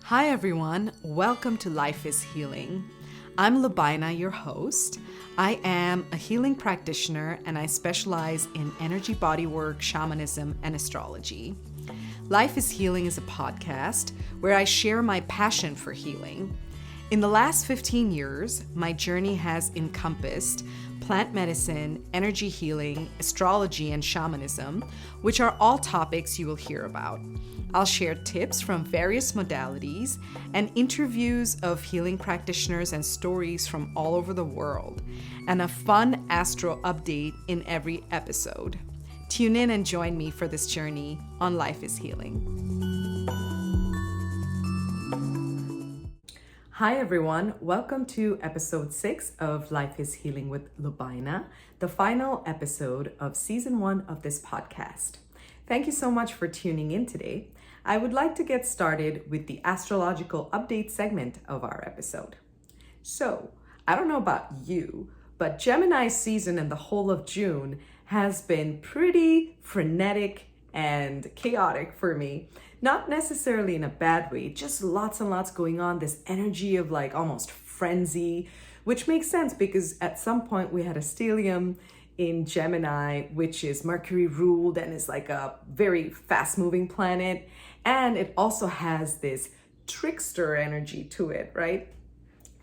Hi everyone, welcome to Life is Healing. I'm Lubaina, your host. I am a healing practitioner and I specialize in energy bodywork, shamanism, and astrology. Life is Healing is a podcast where I share my passion for healing. In the last 15 years, my journey has encompassed plant medicine, energy healing, astrology, and shamanism, which are all topics you will hear about. I'll share tips from various modalities and interviews of healing practitioners and stories from all over the world, and a fun astro update in every episode. Tune in and join me for this journey on Life is Healing. Hi everyone, welcome to episode 6 of Life is Healing with Lubaina, the final episode of season 1 of this podcast. Thank you so much for tuning in today. I would like to get started with the astrological update segment of our episode. So, I don't know about you, but Gemini season and the whole of June has been pretty frenetic and chaotic for me. Not necessarily in a bad way, just lots and lots going on, this energy of like almost frenzy, which makes sense because at some point we had a stellium in Gemini, which is Mercury ruled and is like a very fast moving planet. And it also has this trickster energy to it, right?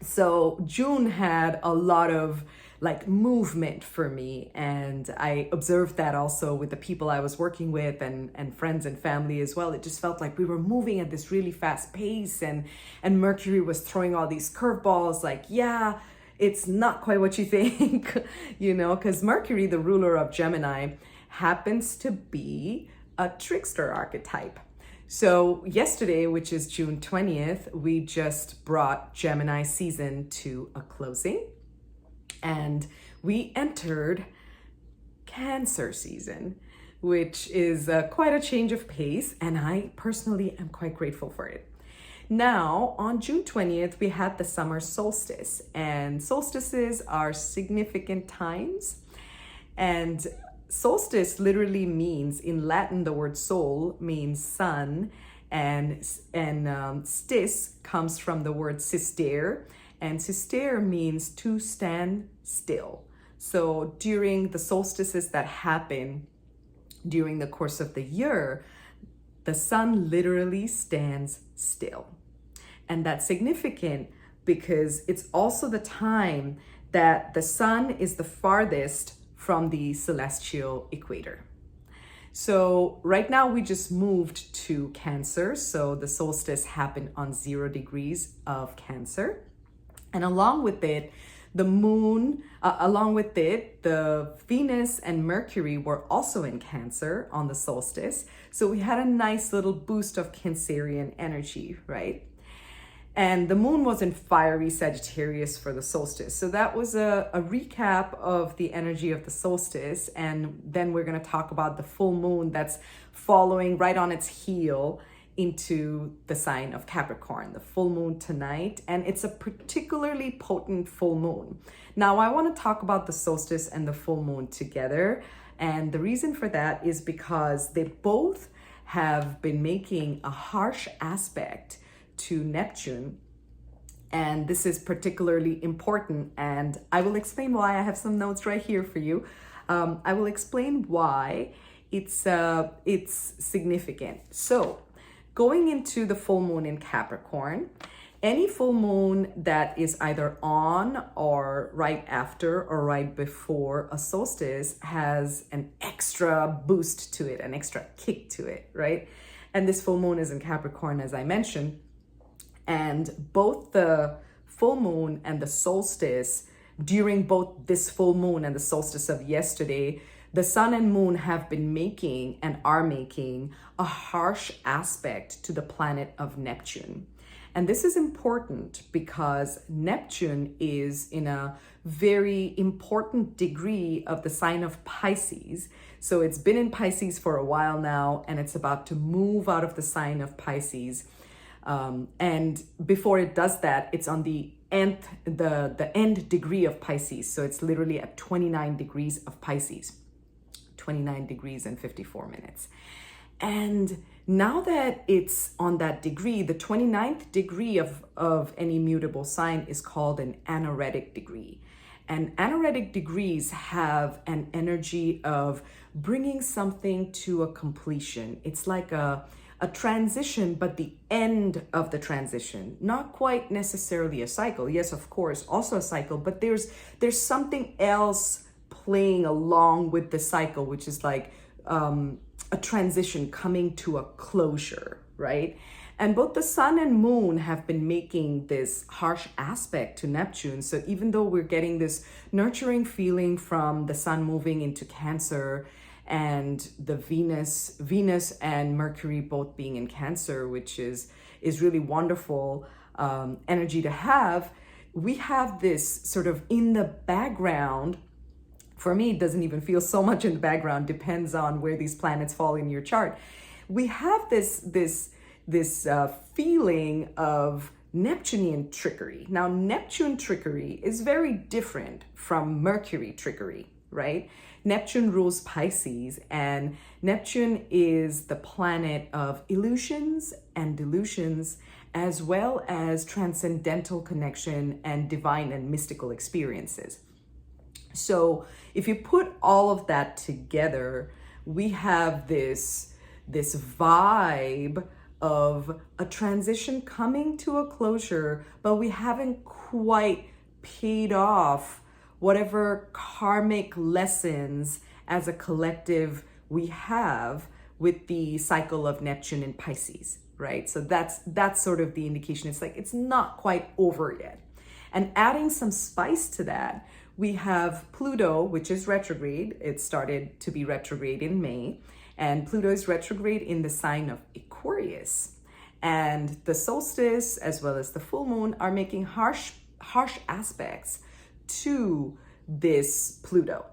So June had a lot of like movement for me. And I observed that also with the people I was working with and friends and family as well. It just felt like we were moving at this really fast pace and Mercury was throwing all these curveballs like, yeah, it's not quite what you think, because Mercury, the ruler of Gemini, happens to be a trickster archetype. So yesterday, which is June 20th, we just brought Gemini season to a closing and we entered Cancer season, which is quite a change of pace. And I personally am quite grateful for it. Now, on June 20th, we had the summer solstice, and solstices are significant times. And solstice literally means, in Latin, the word sol means sun, and stis comes from the word sistere, and sistere means to stand still. So during the solstices that happen during the course of the year, the sun literally stands still. And that's significant because it's also the time that the sun is the farthest from the celestial equator. So right now we just moved to Cancer. So the solstice happened on 0 degrees of Cancer. And along with it, the Venus and Mercury were also in Cancer on the solstice. So we had a nice little boost of Cancerian energy, right? And the moon was in fiery Sagittarius for the solstice. So that was a recap of the energy of the solstice. And then we're going to talk about the full moon that's following right on its heel into the sign of Capricorn, the full moon tonight. And it's a particularly potent full moon. Now, I want to talk about the solstice and the full moon together. And the reason for that is because they both have been making a harsh aspect to Neptune, and this is particularly important, and I will explain why. I have some notes right here for you. I will explain why it's significant. So going into the full moon in Capricorn, any full moon that is either on or right after or right before a solstice has an extra boost to it, an extra kick to it, right? And this full moon is in Capricorn, as I mentioned. And both the full moon and the solstice, during both this full moon and the solstice of yesterday, the sun and moon have been making and are making a harsh aspect to the planet of Neptune. And this is important because Neptune is in a very important degree of the sign of Pisces. So it's been in Pisces for a while now, and it's about to move out of the sign of Pisces. And before it does that, it's on the end degree of Pisces. So it's literally at 29 degrees of Pisces, 29 degrees and 54 minutes. And now that it's on that degree, the 29th degree of any mutable sign is called an anaretic degree. And anaretic degrees have an energy of bringing something to a completion. It's like a transition, but the end of the transition, not quite necessarily a cycle. Yes, of course, also a cycle, but there's something else playing along with the cycle, which is like a transition coming to a closure, right? And both the sun and moon have been making this harsh aspect to Neptune. So even though we're getting this nurturing feeling from the sun moving into Cancer, and the Venus and Mercury both being in Cancer, which is really wonderful energy to have, we have this sort of in the background. For me, it doesn't even feel so much in the background, depends on where these planets fall in your chart. We have this feeling of Neptunian trickery. Now, Neptune trickery is very different from Mercury trickery, right? Neptune rules Pisces, and Neptune is the planet of illusions and delusions, as well as transcendental connection and divine and mystical experiences. So if you put all of that together, we have this vibe of a transition coming to a closure, but we haven't quite paid off whatever karmic lessons as a collective we have with the cycle of Neptune in Pisces, right? So that's sort of the indication. It's like it's not quite over yet. And adding some spice to that, we have Pluto, which is retrograde. It started to be retrograde in May, and Pluto is retrograde in the sign of Aquarius. And the solstice as well as the full moon are making harsh aspects to this Pluto.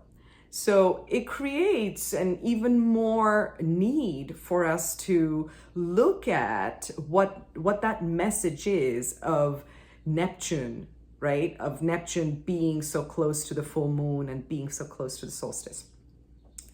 So it creates an even more need for us to look at what that message is of Neptune, right? Of Neptune being so close to the full moon and being so close to the solstice.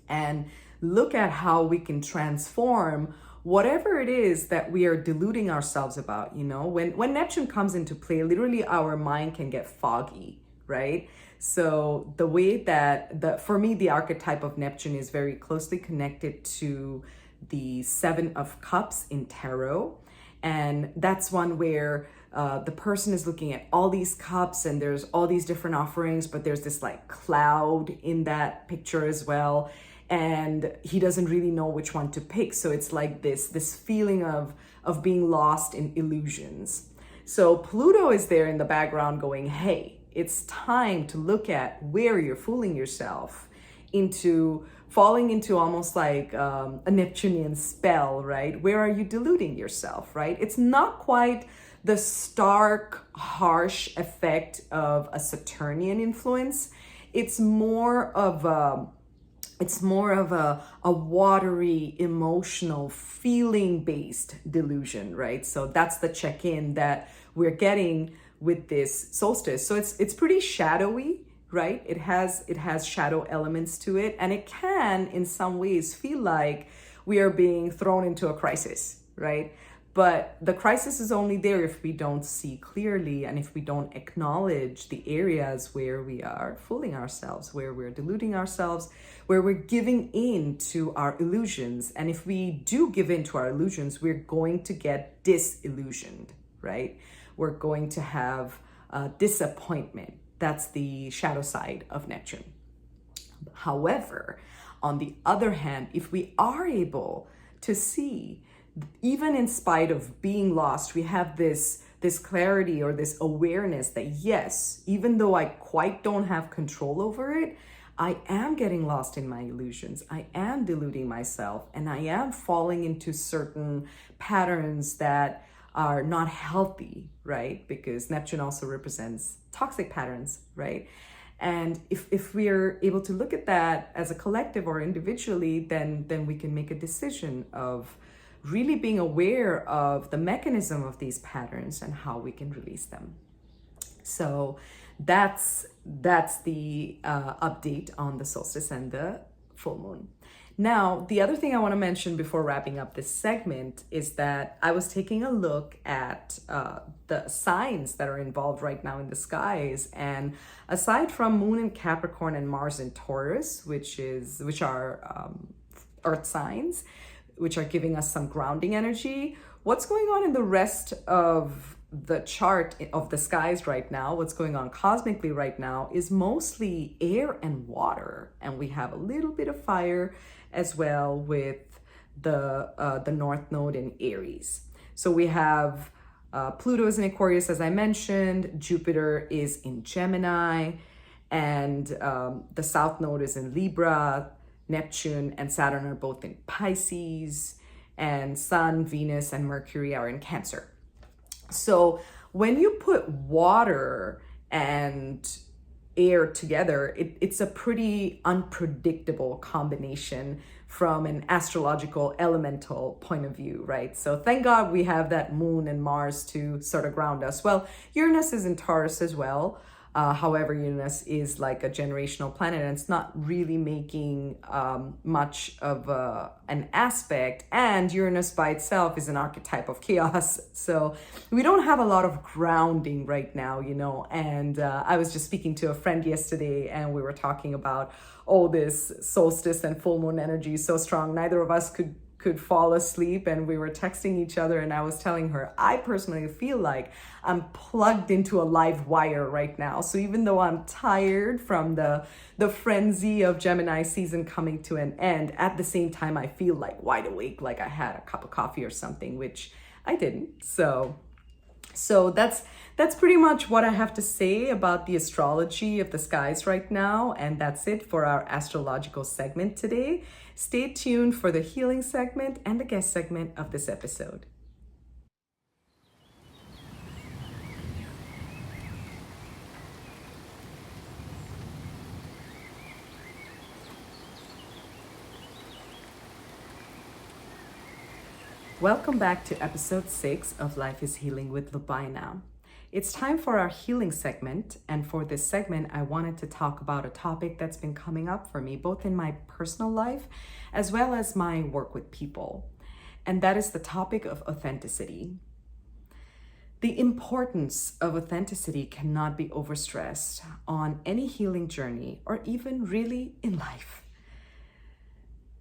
And look at how we can transform whatever it is that we are deluding ourselves about. You know, when Neptune comes into play, literally our mind can get foggy, right? So the way that for me, the archetype of Neptune is very closely connected to the Seven of Cups in tarot. And that's one where the person is looking at all these cups and there's all these different offerings, but there's this like cloud in that picture as well. And he doesn't really know which one to pick. So it's like this feeling of being lost in illusions. So Pluto is there in the background going, hey, it's time to look at where you're fooling yourself into falling into almost like a Neptunian spell, right? Where are you deluding yourself, right? It's not quite the stark, harsh effect of a Saturnian influence. It's more of a watery, emotional, feeling-based delusion, right? So that's the check-in that we're getting with this solstice. So it's pretty shadowy, right? It has shadow elements to it, and it can in some ways feel like we are being thrown into a crisis, right? But the crisis is only there if we don't see clearly and if we don't acknowledge the areas where we are fooling ourselves, where we're deluding ourselves, where we're giving in to our illusions. And if we do give in to our illusions, we're going to get disillusioned, right? We're going to have disappointment. That's the shadow side of Neptune. However, on the other hand, if we are able to see, even in spite of being lost, we have this clarity or this awareness that yes, even though I quite don't have control over it, I am getting lost in my illusions. I am deluding myself, and I am falling into certain patterns that are not healthy, right? Because Neptune also represents toxic patterns, right? And if we're able to look at that as a collective or individually, then we can make a decision of really being aware of the mechanism of these patterns and how we can release them. So that's the update on the solstice and the full moon. Now, the other thing I want to mention before wrapping up this segment is that I was taking a look at the signs that are involved right now in the skies. And aside from Moon in Capricorn and Mars in Taurus, which are earth signs, which are giving us some grounding energy, what's going on in the rest of the chart of the skies right now, what's going on cosmically right now, is mostly air and water. And we have a little bit of fire as well with the North Node in Aries. So we have Pluto is in Aquarius, as I mentioned. Jupiter is in Gemini, and the South Node is in Libra. Neptune and Saturn are both in Pisces, and Sun, Venus, and Mercury are in Cancer. So when you put water and air together, it's a pretty unpredictable combination from an astrological elemental point of view, right? So thank God we have that Moon and Mars to sort of ground us. Well, Uranus is in Taurus as well. However, Uranus is like a generational planet, and it's not really making much of an aspect. And Uranus by itself is an archetype of chaos. So we don't have a lot of grounding right now, you know. And I was just speaking to a friend yesterday, and we were talking about, oh, this solstice and full moon energy is so strong. Neither of us could fall asleep, and we were texting each other, and I was telling her, I personally feel like I'm plugged into a live wire right now. So even though I'm tired from the frenzy of Gemini season coming to an end, at the same time I feel like wide awake, like I had a cup of coffee or something, which I didn't. So that's pretty much what I have to say about the astrology of the skies right now. And that's it for our astrological segment today. Stay tuned for the healing segment and the guest segment of this episode. Welcome back to episode 6 of Life is Healing with Lubaina. It's time for our healing segment, and for this segment, I wanted to talk about a topic that's been coming up for me, both in my personal life as well as my work with people, and that is the topic of authenticity. The importance of authenticity cannot be overstressed on any healing journey, or even really in life.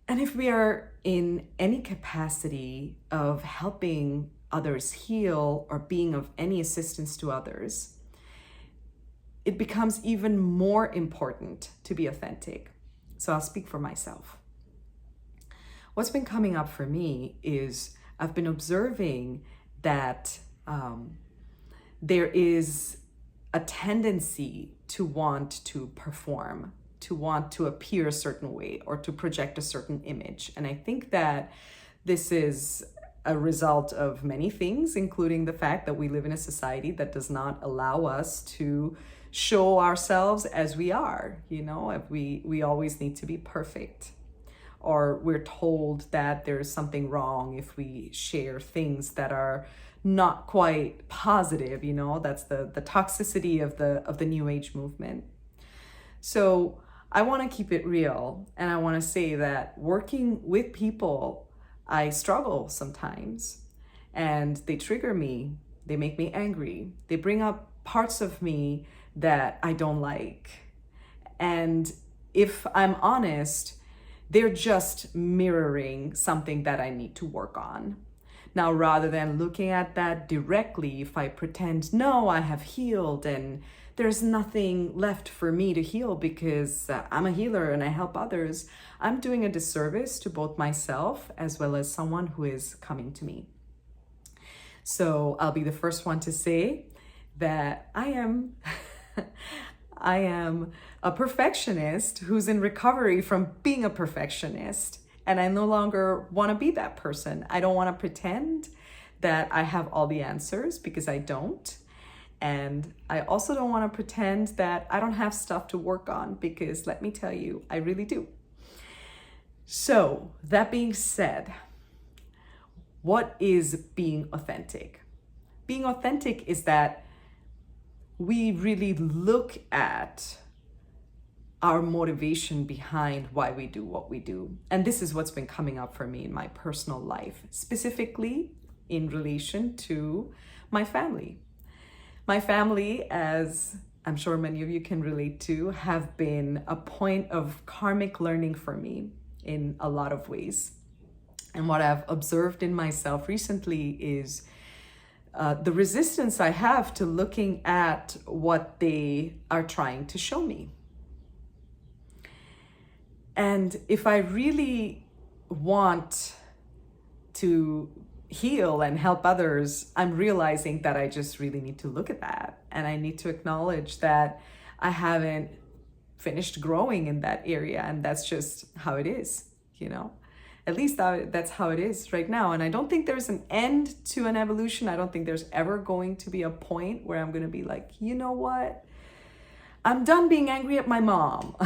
And if we are in any capacity of helping others heal or being of any assistance to others, it becomes even more important to be authentic. So I'll speak for myself. What's been coming up for me is I've been observing that there is a tendency to want to perform, to want to appear a certain way, or to project a certain image. And I think that this is a result of many things, including the fact that we live in a society that does not allow us to show ourselves as we are. You know, if we always need to be perfect, or we're told that there's something wrong if we share things that are not quite positive. You know, that's the toxicity of the New Age movement. So I want to keep it real, and I want to say that working with people, I struggle sometimes, and they trigger me. They make me angry. They bring up parts of me that I don't like. And if I'm honest, they're just mirroring something that I need to work on. Now, rather than looking at that directly, if I pretend, no, I have healed and there's nothing left for me to heal because I'm a healer and I help others, I'm doing a disservice to both myself as well as someone who is coming to me. So I'll be the first one to say that I am a perfectionist who's in recovery from being a perfectionist, and I no longer want to be that person. I don't want to pretend that I have all the answers, because I don't. And I also don't want to pretend that I don't have stuff to work on, because let me tell you, I really do. So that being said, what is being authentic? Being authentic is that we really look at our motivation behind why we do what we do. And this is what's been coming up for me in my personal life, specifically in relation to my family. My family, as I'm sure many of you can relate to, have been a point of karmic learning for me in a lot of ways. And what I've observed in myself recently is the resistance I have to looking at what they are trying to show me. And if I really want to heal and help others, I'm realizing that I just really need to look at that. And I need to acknowledge that I haven't finished growing in that area. And that's just how it is, you know? At least that's how it is right now. And I don't think there's an end to an evolution. I don't think there's ever going to be a point where I'm going to be like, you know what? I'm done being angry at my mom.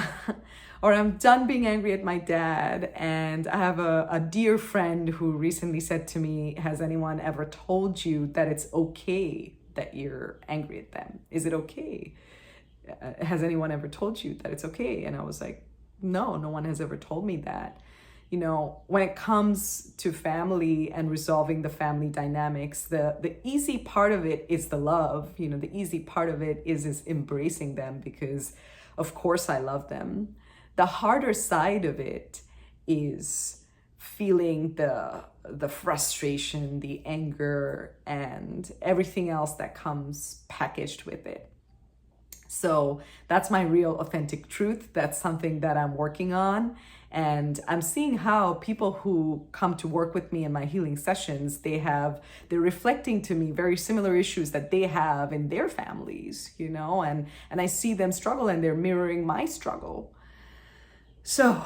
Or I'm done being angry at my dad. And I have a dear friend who recently said to me, has anyone ever told you that it's okay that you're angry at them? Is it okay? Has anyone ever told you that it's okay? And I was like, no one has ever told me that. You know, when it comes to family and resolving the family dynamics, the easy part of it is the love. You know, the easy part of it is embracing them, because of course I love them. The harder side of it is feeling the frustration, the anger, and everything else that comes packaged with it. So that's my real authentic truth. That's something that I'm working on. And I'm seeing how people who come to work with me in my healing sessions, they're reflecting to me very similar issues that they have in their families, you know, and I see them struggle and they're mirroring my struggle. So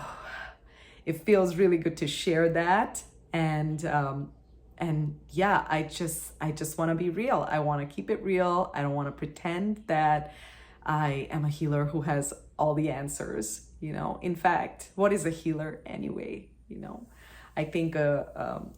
it feels really good to share that. And yeah, I just want to be real. I want to keep it real. I don't want to pretend that I am a healer who has all the answers, you know. In fact, what is a healer anyway? You know, I think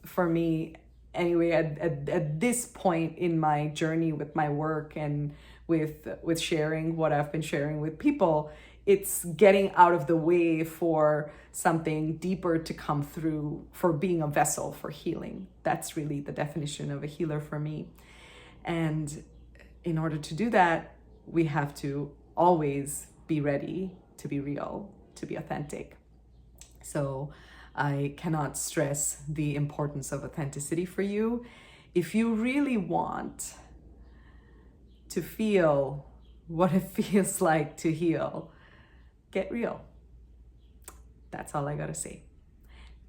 for me anyway, at this point in my journey with my work and with sharing what I've been sharing with people, it's getting out of the way for something deeper to come through, for being a vessel for healing. That's really the definition of a healer for me. And in order to do that, we have to always be ready to be real, to be authentic. So I cannot stress the importance of authenticity for you. If you really want to feel what it feels like to heal, get real. That's all I gotta say.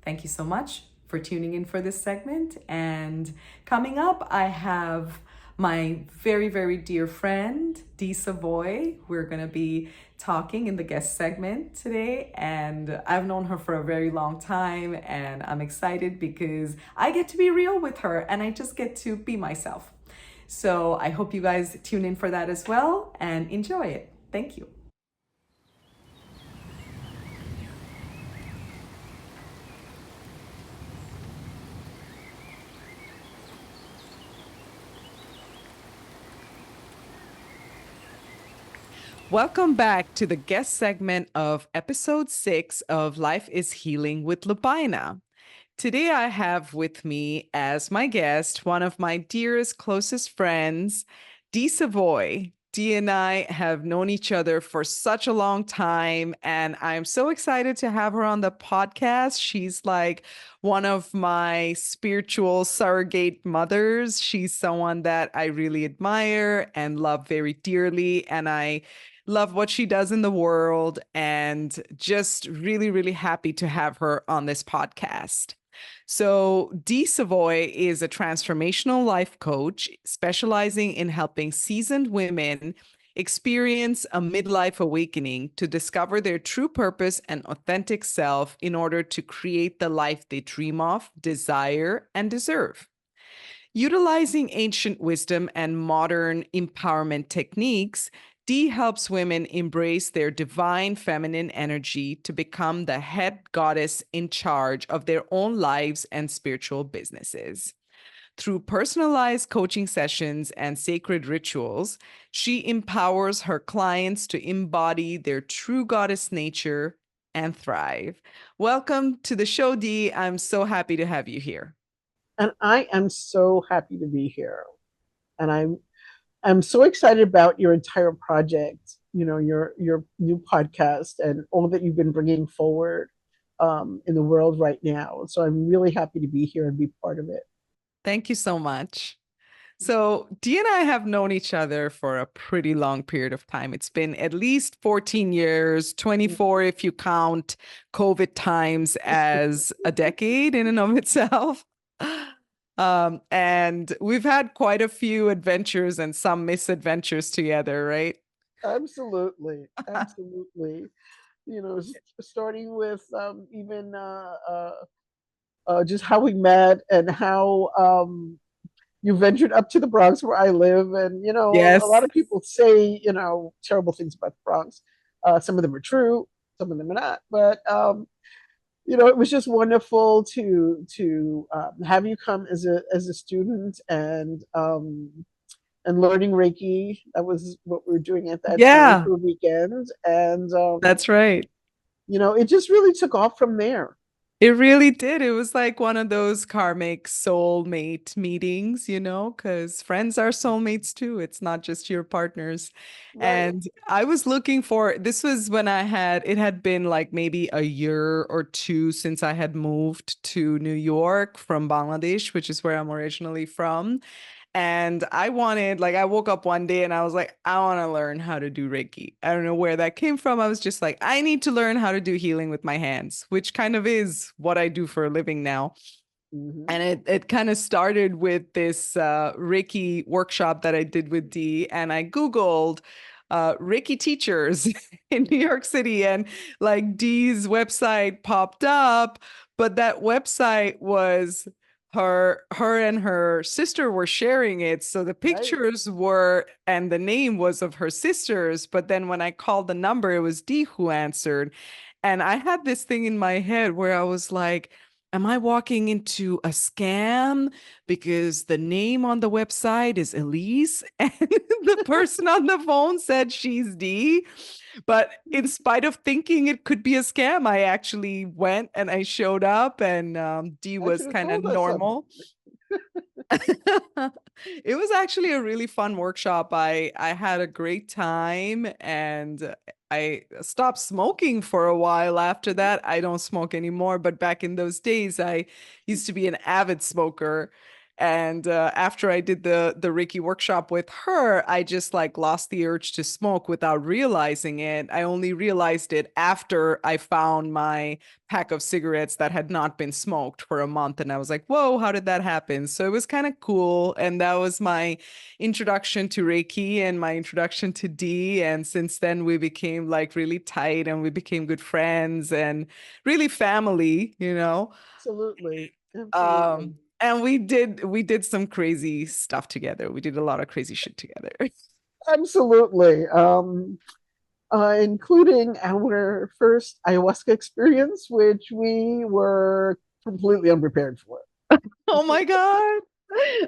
Thank you so much for tuning in for this segment. And coming up, I have my very, very dear friend, Dee Savoie. We're gonna be talking in the guest segment today. And I've known her for a very long time, and I'm excited because I get to be real with her and I just get to be myself. So I hope you guys tune in for that as well and enjoy it. Thank you. Welcome back to the guest segment of episode 6 of Life is Healing with Lubaina. Today I have with me as my guest one of my dearest, closest friends, Dee Savoie. Dee and I have known each other for such a long time, and I'm so excited to have her on the podcast. She's like one of my spiritual surrogate mothers. She's someone that I really admire and love very dearly, and I love what she does in the world, and just really, really happy to have her on this podcast. So, Dee Savoie is a transformational life coach specializing in helping seasoned women experience a midlife awakening to discover their true purpose and authentic self in order to create the life they dream of, desire, and deserve. Utilizing ancient wisdom and modern empowerment techniques, Dee helps women embrace their divine feminine energy to become the head goddess in charge of their own lives and spiritual businesses. Through personalized coaching sessions and sacred rituals, she empowers her clients to embody their true goddess nature and thrive. Welcome to the show, Dee. I'm so happy to have you here. And I am so happy to be here. And I'm so excited about your entire project, your new podcast and all that you've been bringing forward in the world right now. So I'm really happy to be here and be part of it. Thank you so much. So, Dee and I have known each other for a pretty long period of time. It's been at least 14 years, 24 if you count COVID times as a decade in and of itself. And we've had quite a few adventures and some misadventures together, right? Absolutely, absolutely. Starting with even just how we met and how you ventured up to the Bronx where I live. And, a Yes. lot of people say, terrible things about the Bronx. Some of them are true, some of them are not. But, it was just wonderful to have you come as a student and learning Reiki. That was what we were doing at that time Yeah, for a weekend. And, that's right. it just really took off from there. It really did. It was like one of those karmic soulmate meetings, because friends are soulmates too. It's not just your partners. Right. And I was looking for this was when it had been like maybe a year or two since I had moved to New York from Bangladesh, which is where I'm originally from. And I woke up one day and I was like, I want to learn how to do Reiki. I don't know where that came from. I was just like, I need to learn how to do healing with my hands, which kind of is what I do for a living now. Mm-hmm. And it kind of started with this Reiki workshop that I did with Dee. And I Googled Reiki teachers in New York City. And like Dee's website popped up, but that website was her and her sister were sharing it. So the Right. pictures were, and the name was of her sisters. But then when I called the number, it was Dee who answered. And I had this thing in my head where I was like, am I walking into a scam because the name on the website is Elise and the person on the phone said she's Dee? But in spite of thinking it could be a scam, I actually went and I showed up, and Dee I was should have kind of told us something. normal. It was actually a really fun workshop. I had a great time and I stopped smoking for a while after that. I don't smoke anymore, but back in those days I used to be an avid smoker. And after I did the Reiki workshop with her, I just like lost the urge to smoke without realizing it. I only realized it after I found my pack of cigarettes that had not been smoked for a month. And I was like, whoa, how did that happen? So it was kind of cool. And that was my introduction to Reiki and my introduction to Dee. And since then, we became like really tight and we became good friends and really family. Absolutely. Absolutely. And we did some crazy stuff together. We did a lot of crazy shit together. Absolutely. Including our first ayahuasca experience, which we were completely unprepared for. Oh my God.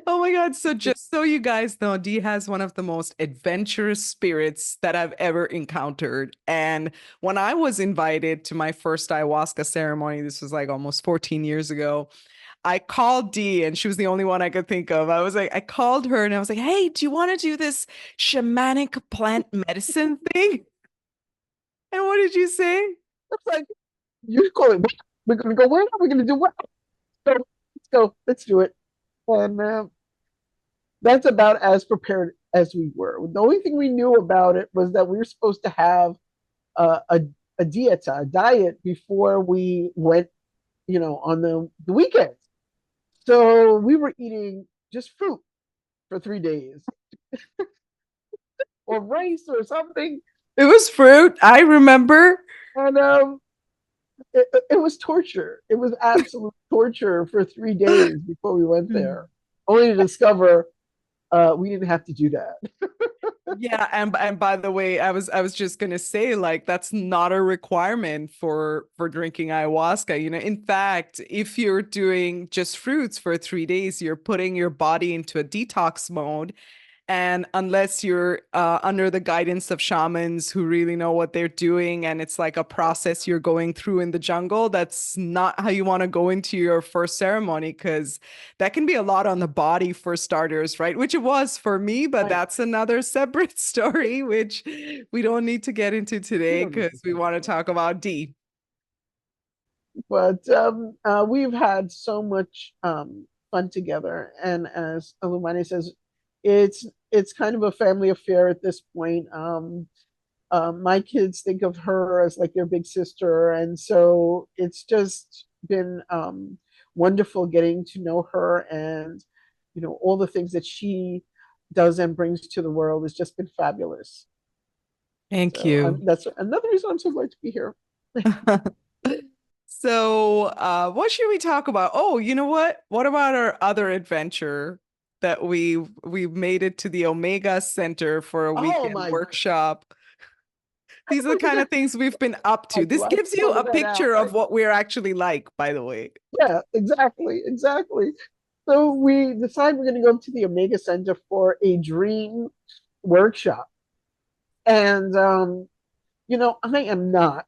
Oh my God. So, just so you guys know, Dee has one of the most adventurous spirits that I've ever encountered. And when I was invited to my first ayahuasca ceremony, this was like almost 14 years ago, I called Dee and she was the only one I could think of. I called her and I was like, hey, do you want to do this shamanic plant medicine thing? And what did you say? It's like, you call it, we're going to go where? We're going to do what? So let's go. Let's do it. And that's about as prepared as we were. The only thing we knew about it was that we were supposed to have a dieta, a diet before we went, on the weekends. So we were eating just fruit for 3 days or rice or something. It was fruit. I remember. And it was torture. It was absolute torture for 3 days before we went there, only to discover. we didn't have to do that. Yeah, and by the way, I was just gonna say, like, that's not a requirement for drinking ayahuasca. In fact, if you're doing just fruits for 3 days, you're putting your body into a detox mode. And unless you're under the guidance of shamans who really know what they're doing, and it's like a process you're going through in the jungle, that's not how you want to go into your first ceremony, because that can be a lot on the body for starters, right? Which it was for me, but Right. that's another separate story, which we don't need to get into We today don't need because to we talk want to about talk about Dee. But we've had so much fun together, and as Lumani says, it's kind of a family affair at this point. My kids think of her as like their big sister, and so it's just been wonderful getting to know her, and all the things that she does and brings to the world has just been fabulous. Thank So you. that's another reason I'm so glad to be here. So, what should we talk about? Oh, you know what? What about our other adventure that we made it to the Omega Center for a Oh weekend my! workshop? How These did are the we kind forget? of things we've been up to. I'm This glad gives you you a pointed that out. picture of what we're actually like, by the way. Yeah, exactly, exactly. So we decided we're going to go to the Omega Center for a dream workshop. And, I am not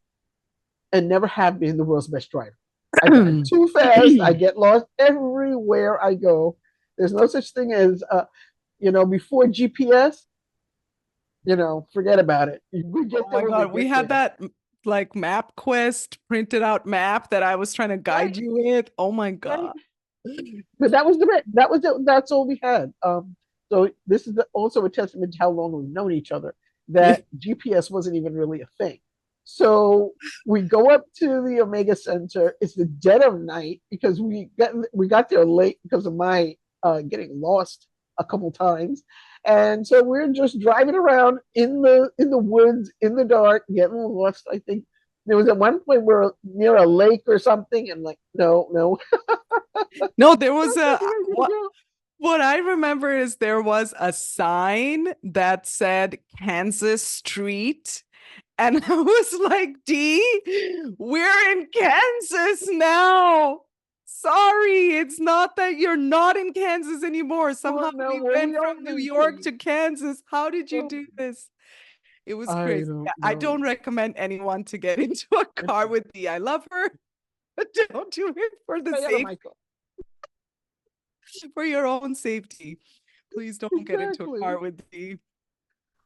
and never have been the world's best driver. I drive too fast. I get lost everywhere I go. There's no such thing as, before GPS, forget about it. We Oh get there my when we God, we get had there. that like MapQuest printed out map that I was trying to Right, guide you with. Oh my right. God. But that was the bit. That was it. That's all we had. So this is also a testament to how long we've known each other. Yeah. That GPS wasn't even really a thing. So we go up to the Omega Center. It's the dead of night because we got there late because of my getting lost a couple times, and so we're just driving around in the woods in the dark, getting lost. I think there was at one point we're near a lake or something, and like, no, no, No, there was that's not a the way we're what gonna go. what I remember is there was a sign that said Kansas Street. And I was like, Dee, we're in Kansas now. Sorry, it's not that you're not in Kansas anymore. Oh Somehow no, we well, went we are from New in York Kansas. to Kansas. How did you Well, do this? It was I crazy. don't Yeah, I know. don't recommend anyone to get into a car with Dee. I love her, but don't do it for the Stay out of safety, my car. for your own safety. Please don't get into a Exactly. car with Dee.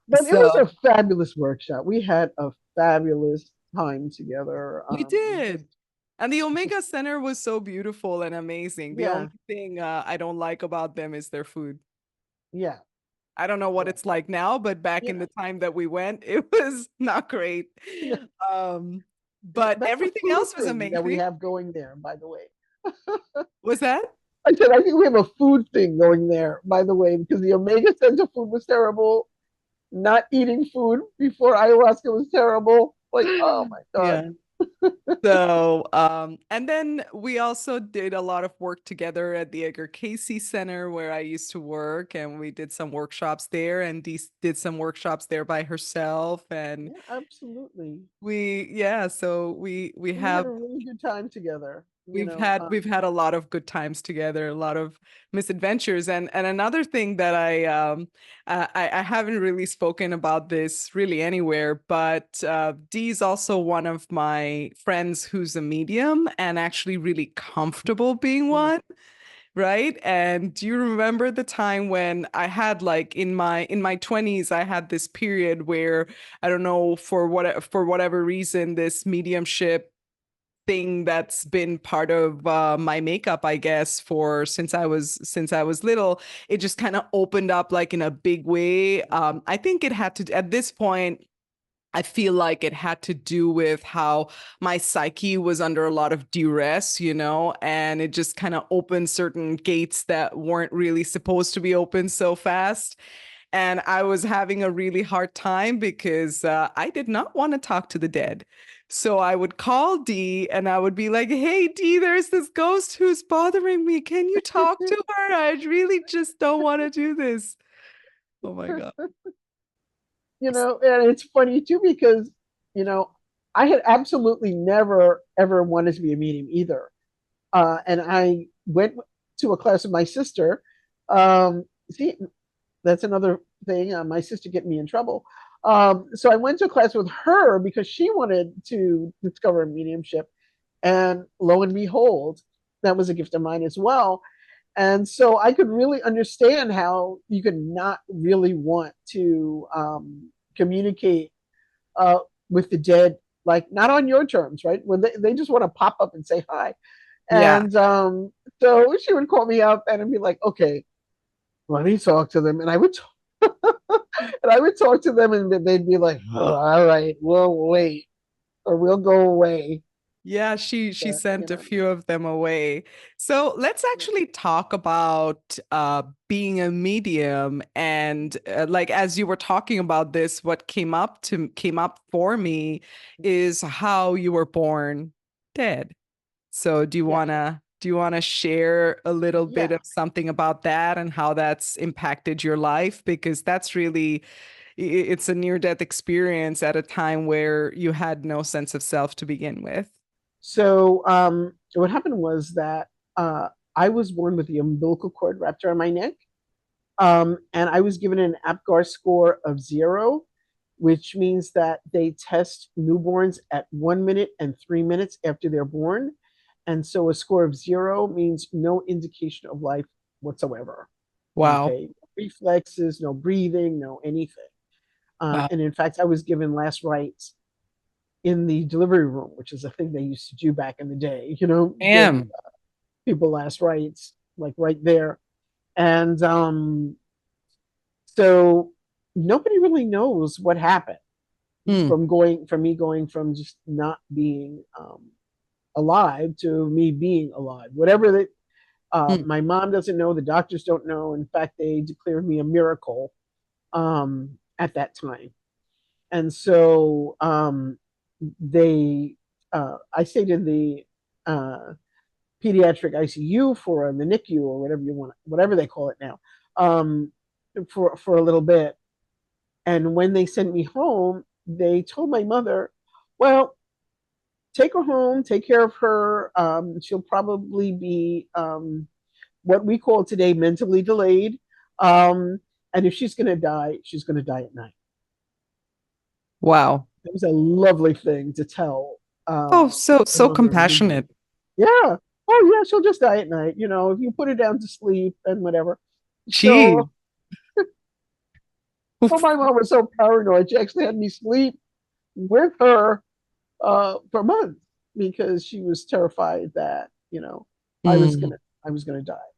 But it was So a fabulous workshop. We had a fabulous time together. we Just, did. And the just Omega Center was so beautiful and amazing. The only yeah, thing I don't like about them is their food. yeah, I don't know what yeah. it's like now, but back You in know, the time that we went, it was not great. yeah. Um, but That's a everything food else was thing that we amazing. have going there, by the way. Was that? I said, I think we have a food thing going there, by the way, because the Omega Center food was terrible. Not eating food before ayahuasca was terrible. Like, oh my God. Yeah. So, and then we also did a lot of work together at the H.G.I.C Center where I used to work, and we did some workshops there, and Dee did some workshops there by herself. And Yeah, absolutely. so we We had have a really good time together. we've had a lot of good times together, a lot of misadventures. And another thing that I haven't really spoken about this really anywhere, but Dee's also one of my friends who's a medium and actually really comfortable being Mm. one. Right. And do you remember the time when I had like in my 20s, I had this period where I don't know, for whatever reason, this mediumship thing that's been part of my makeup, I guess, for since I was little. It just kind of opened up like in a big way. I think it had to at this point. I feel like it had to do with how my psyche was under a lot of duress, and it just kind of opened certain gates that weren't really supposed to be open so fast. And I was having a really hard time because I did not want to talk to the dead. So I would call Dee and I would be like, hey, Dee, there's this ghost who's bothering me. Can you talk to her? I really just don't want to do this. Oh my God. And it's funny too because, you know, I had absolutely never ever wanted to be a medium either. And I went to a class with my sister. See, that's another thing. My sister getting me in trouble. So I went to a class with her because she wanted to discover mediumship, and lo and behold, that was a gift of mine as well. And so I could really understand how you could not really want to communicate uh, with the dead, like not on your terms, right? When they just want to pop up and say hi. Yeah. And so she would call me up and I'd be like, okay, let me talk to them. And I would and I would talk to them and they'd be like, oh, all right, we'll wait or we'll go away. Yeah, she But, sent a few of them away. So let's actually talk about being a medium and like as you were talking about this, what came up for me is how you were born dead. So yeah, do you wanna share a little bit yeah. of something about that and how that's impacted your life? Because that's really it's a near death experience at a time where you had no sense of self to begin with. So what happened was that I was born with the umbilical cord wrapped around my neck. And I was given an APGAR score of 0, which means that they test newborns at 1 minute and 3 minutes after they're born. And so a score of 0 means no indication of life whatsoever. Wow. Okay. Reflexes, no breathing, no anything. Wow. And in fact, I was given last rites in the delivery room, which is a thing they used to do back in the day, give Damn. people last rites, like right there. And so nobody really knows what happened Hmm. from me going from just not being alive to me being alive. Whatever that, Hmm. my mom doesn't know, the doctors don't know. In fact, they declared me a miracle at that time. And so I stayed in the uh, pediatric ICU for the NICU or whatever you want, whatever they call it now, for a little bit. And when they sent me home, they told my mother, well, take her home, take care of her. She'll probably be what we call today mentally delayed. Um, and if she's going to die, she's going to die at night. Wow. It was a lovely thing to tell Oh, my so mother and compassionate. me. Yeah. Oh, yeah, she'll just die at night. If you put her down to sleep and whatever. Gee. So, oh, my mom was so paranoid. She actually had me sleep with her for months because she was terrified that I was Mm. gonna I was gonna die.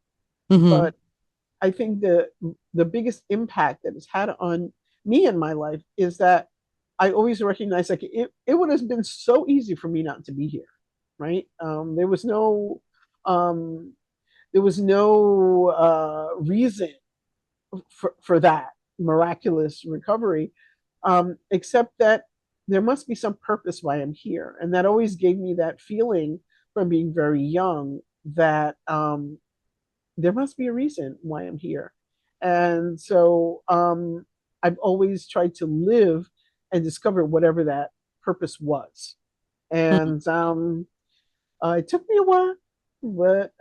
Hmm. But I think the biggest impact that it's had on me in my life is that I always recognize like it would have been so easy for me not to be here, right? Um, there was no reason for that miraculous recovery, except that there must be some purpose why I'm here. And that always gave me that feeling from being very young that there must be a reason why I'm here. And so I've always tried to live and discover whatever that purpose was. And it took me a while, but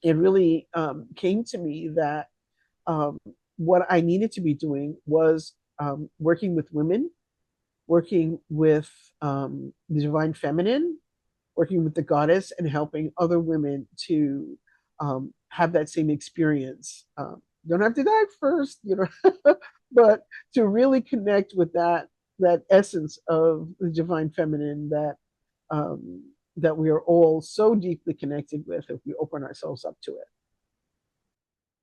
it really came to me that um, what I needed to be doing was working with women, working with the divine feminine, working with the goddess, and helping other women to have that same experience. Don't have to die first, but to really connect with that essence of the divine feminine um, that we are all so deeply connected with if we open ourselves up to it.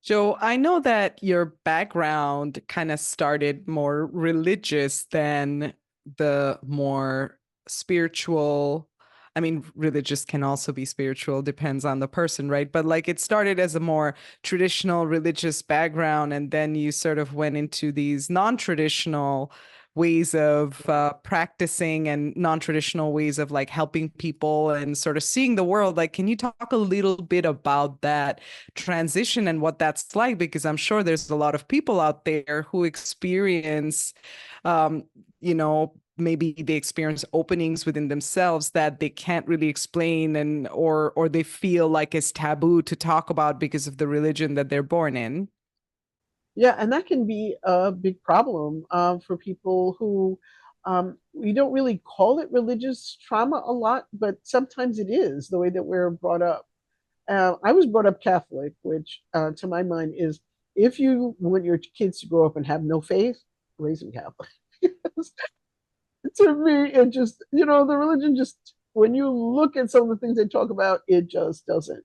Joe, I know that your background kind of started more religious than the more spiritual. I mean, religious can also be spiritual, depends on the person, right? But like it started as a more traditional religious background, and then you sort of went into these non traditional ways of practicing and non-traditional ways of like helping people and sort of seeing the world. Like, can you talk a little bit about that transition and what that's like? Because I'm sure there's a lot of people out there who experience, um, maybe they experience openings within themselves that they can't really explain, and or they feel like it's taboo to talk about because of the religion that they're born in. Yeah, and that can be a big problem for people who we don't really call it religious trauma a lot, but sometimes it is the way that we're brought up. I was brought up Catholic, which to my mind is if you want your kids to grow up and have no faith, raise them Catholic. To me, it just, the religion just, when you look at some of the things they talk about, it just doesn't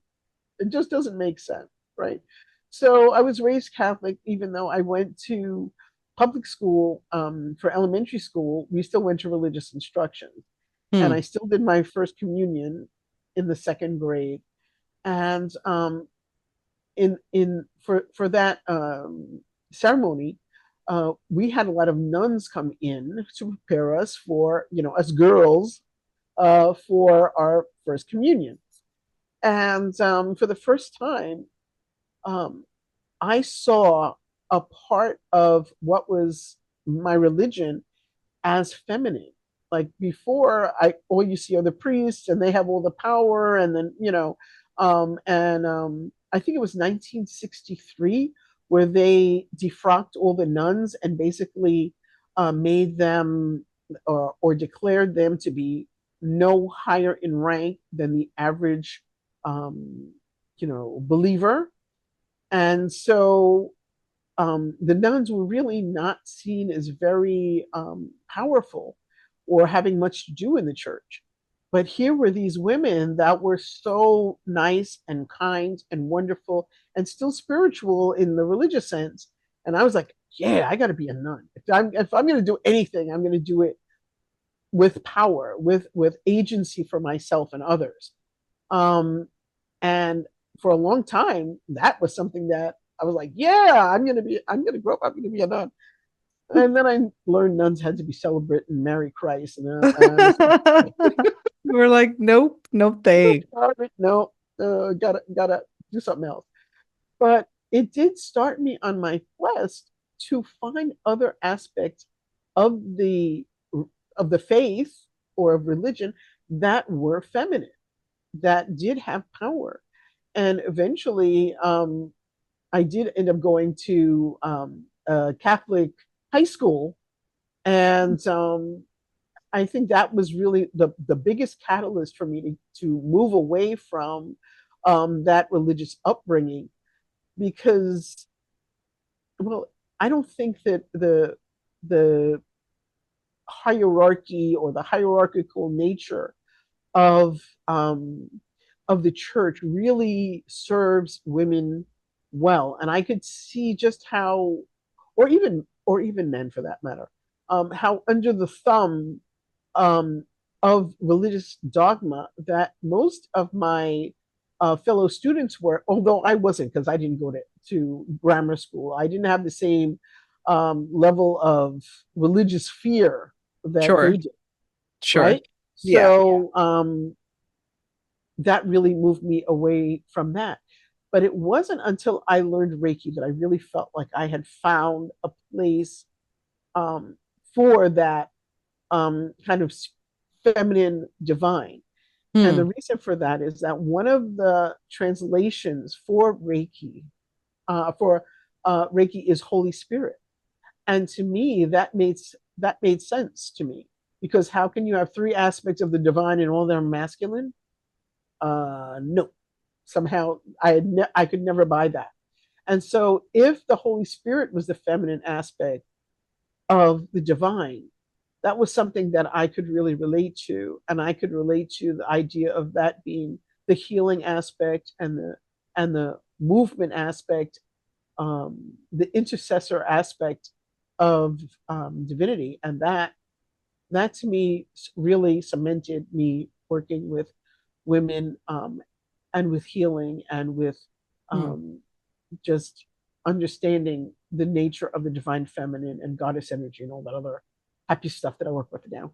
make sense, right? So I was raised Catholic, even though I went to public school for elementary school. We still went to religious instruction, and Hmm. I still did my first communion in the second grade. And in for that ceremony, we had a lot of nuns come in to prepare us for, us girls, for our first communion. And for the first time, um, I saw a part of what was my religion as feminine. Like before, I all you see are the priests, and they have all the power, and then and I think it was 1963 where they defrocked all the nuns and basically made them or declared them to be no higher in rank than the average, um, believer. And so the nuns were really not seen as very powerful or having much to do in the church. But here were these women that were so nice and kind and wonderful and still spiritual in the religious sense. And I was like, yeah, I got to be a nun. If I'm going to do anything, I'm going to do it with power, with agency for myself and others. Um, and for a long time, that was something that I was like, yeah, I'm gonna grow up, I'm gonna be a nun. And then I learned nuns had to be celibate and marry Christ, and I was We're like, nope, no thanks. like, no, gotta do something else. But it did start me on my quest to find other aspects of the of the faith or of religion that were feminine, that did have power. And eventually, I did end up going to a Catholic high school, and I think that was really the biggest catalyst for me to move away from that religious upbringing, because, well, I don't think that the hierarchy or the hierarchical nature of um, of the church really serves women well. And I could see just how, or even men for that matter, how under the thumb um, of religious dogma that most of my fellow students were, although I wasn't, because I didn't go to grammar school. I didn't have the same level of religious fear that they Sure, did, sure. right? Yeah. So that really moved me away from that. But it wasn't until I learned Reiki that I really felt like I had found a place um, for that kind of feminine divine. And the Hmm. reason for that is that one of the translations for Reiki is Holy Spirit. And to me, that made sense to me, because how can you have three aspects of the divine and all of them masculine? No, somehow I could never buy that. And so, if the Holy Spirit was the feminine aspect of the divine, that was something that I could really relate to, and I could relate to the idea of that being the healing aspect and the movement aspect, the intercessor aspect of divinity, and that to me really cemented me working with women, and with healing and with Hmm. um, just understanding the nature of the divine feminine and goddess energy and all that other. happy stuff that I work with now.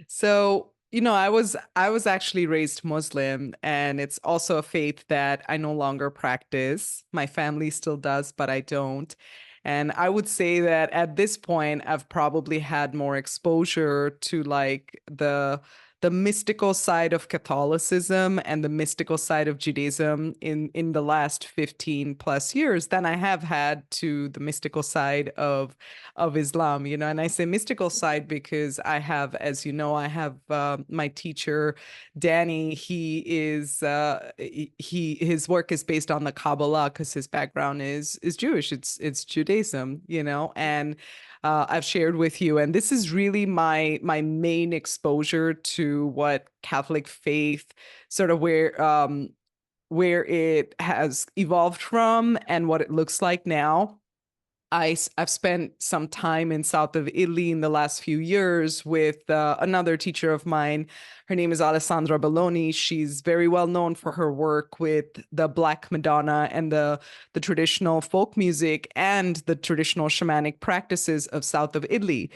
So, I was actually raised Muslim, and it's also a faith that I no longer practice. My family still does, but I don't. And I would say that at this point, I've probably had more exposure to like the mystical side of Catholicism and the mystical side of Judaism in the last 15 plus years than I have had to the mystical side of Islam, and I say mystical side because I have, as you know, I have my teacher, Danny. He is his work is based on the Kabbalah because his background is Jewish. It's Judaism, and I've shared with you, and this is really my main exposure to what Catholic faith sort of where it has evolved from and what it looks like now. I've spent some time in south of Italy in the last few years with another teacher of mine. Her name is Alessandra Belloni. She's very well known for her work with the Black Madonna and the traditional folk music and the traditional shamanic practices of south of Italy,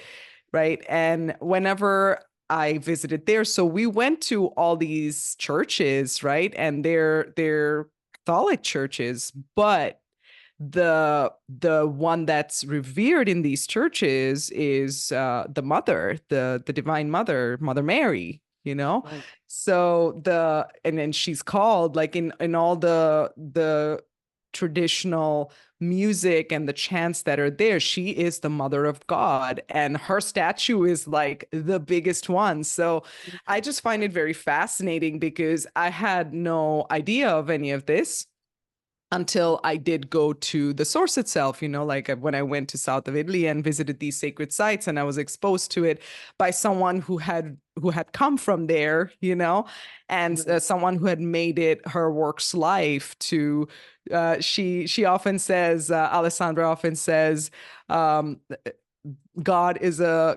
right? And whenever I visited there, so we went to all these churches, right? And they're Catholic churches, but the one that's revered in these churches is the mother, the divine mother, Mother Mary, Right. so and then she's called, like, in all the traditional music and the chants that are there, she is the mother of God, and her statue is like the biggest one. So I just find it very fascinating because I had no idea of any of this until I did go to the source itself, like when I went to south of Italy and visited these sacred sites, and I was exposed to it by someone who had come from there, and Right. someone who had made it her work's life to. She often says, Alessandra often says, um, God is a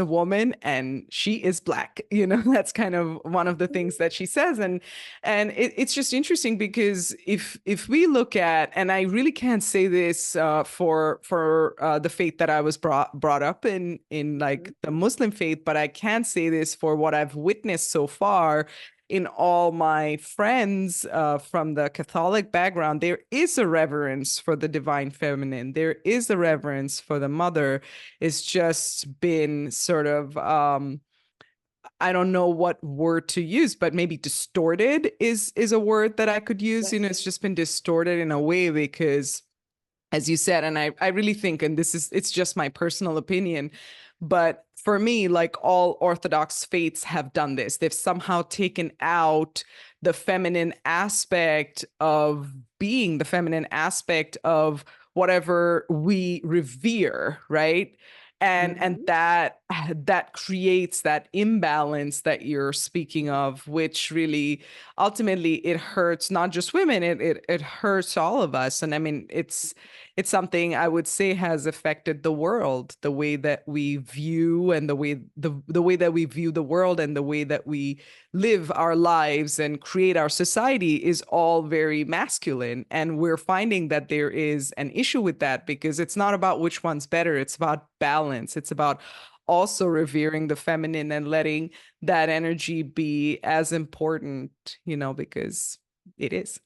woman and she is black. That's kind of one of the things that she says. And it's just interesting because if we look at, and I really can't say this for the faith that I was brought up in like the Muslim faith, but I can say this for what I've witnessed so far in all my friends from the Catholic background. There is a reverence for the divine feminine. There is a reverence for the mother. It's just been sort of I don't know what word to use, but maybe distorted is a word that I could use. Yes. It's just been distorted in a way because, as you said, and I really think, and it's just my personal opinion, but for me, like all Orthodox faiths have done this. They've somehow taken out the feminine aspect of being, the feminine aspect of whatever we revere, right? And Mhm. that creates that imbalance that you're speaking of, which really ultimately it hurts not just women, it hurts all of us. And I mean, it's something I would say has affected the world, the way that we view, and the way that we view the world, and the way that we live our lives and create our society is all very masculine. And we're finding that there is an issue with that because it's not about which one's better, it's about balance. It's about also revering the feminine and letting that energy be as important, because it is.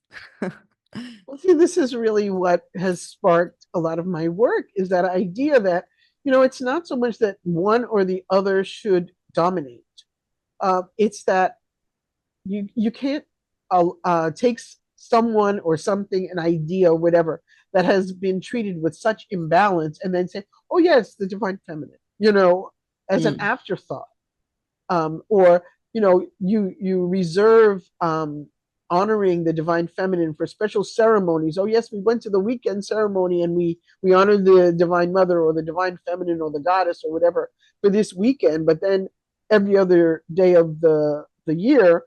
Well, see, this is really what has sparked a lot of my work is that idea that, it's not so much that one or the other should dominate. It's that you can't take someone or something, an idea, whatever, that has been treated with such imbalance and then say, oh, yes, the divine feminine, as an Mm. afterthought. Or you reserve honoring the divine feminine for special ceremonies. Oh yes, we went to the weekend ceremony and we honored the divine mother or the divine feminine or the goddess or whatever for this weekend, but then every other day of the year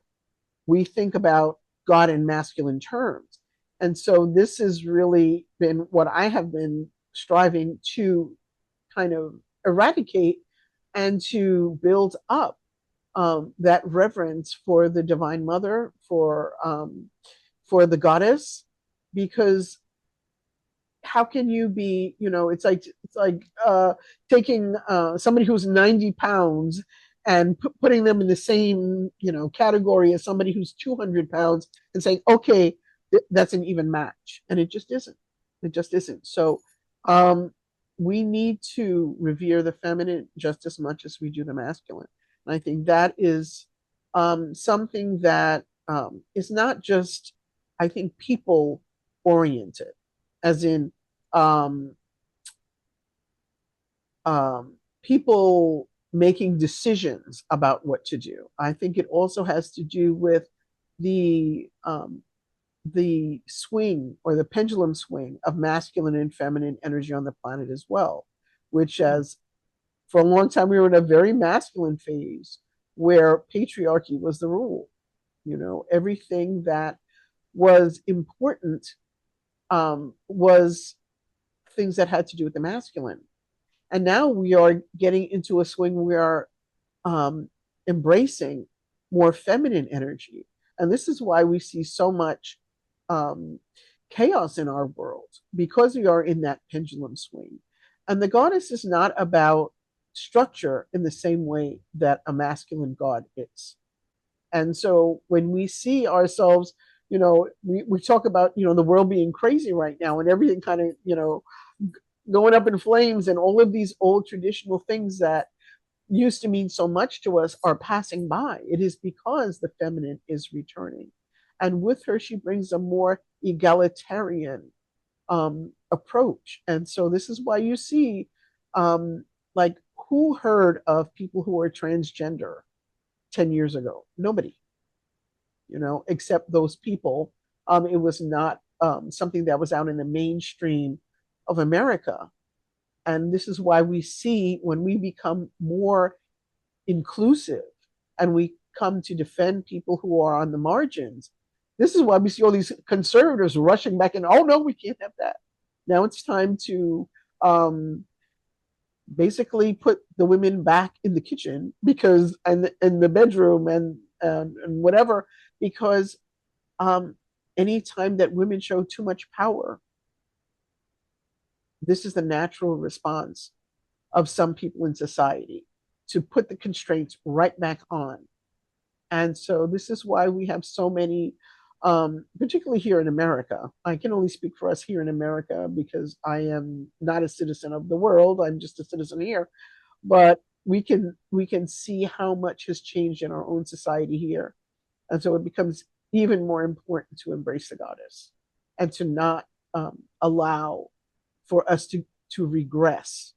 we think about God in masculine terms. And so this has really been what I have been striving to kind of eradicate and to build up that reverence for the Divine Mother, for the goddess, because how can you be, it's like taking somebody who's 90 pounds and putting them in the same, category as somebody who's 200 pounds and saying, okay, that's an even match. And it just isn't. It just isn't. So um, we need to revere the feminine just as much as we do the masculine. And I think that is something that is not just, I think, people oriented, as in um, people making decisions about what to do. I think it also has to do with the swing or the pendulum swing of masculine and feminine energy on the planet as well, which as for a long time we were in a very masculine phase where patriarchy was the rule. Everything that was important was things that had to do with the masculine. And now we are getting into a swing where we are embracing more feminine energy. And this is why we see so much um, chaos in our world, because we are in that pendulum swing. And the goddess is not about structure in the same way that a masculine god is. And so when we see ourselves, we talk about, the world being crazy right now and everything kind of, going up in flames, and all of these old traditional things that used to mean so much to us are passing by. It is because the feminine is returning. And with her, she brings a more egalitarian approach. And so this is why you see, like, who heard of people who were transgender 10 years ago? Nobody, except those people. It was not something that was out in the mainstream of America. And this is why we see, when we become more inclusive and we come to defend people who are on the margins, this is why we see all these conservatives rushing back and, oh no, we can't have that. Now it's time to basically put the women back in the kitchen, because and in the bedroom and whatever, because anytime that women show too much power, this is the natural response of some people in society, to put the constraints right back on. And so this is why we have so many, particularly here in America. I can only speak for us here in America because I am not a citizen of the world. I'm just a citizen here. But we can see how much has changed in our own society here. And so it becomes even more important to embrace the goddess and to not allow for us to regress,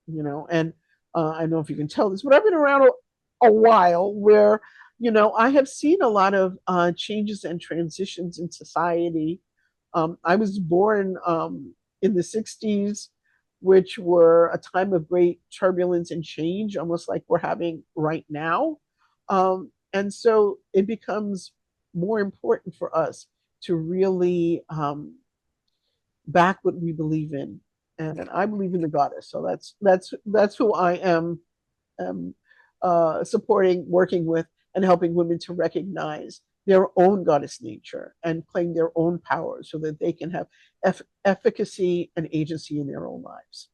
and I don't know if you can tell this, but I've been around a while, where I have seen a lot of changes and transitions in society. I was born in the 60s, which were a time of great turbulence and change, almost like we're having right now. And so it becomes more important for us to really back what we believe in. And I believe in the goddess. So that's who I am supporting, working with, and helping women to recognize their own goddess nature and claim their own power so that they can have efficacy and agency in their own lives.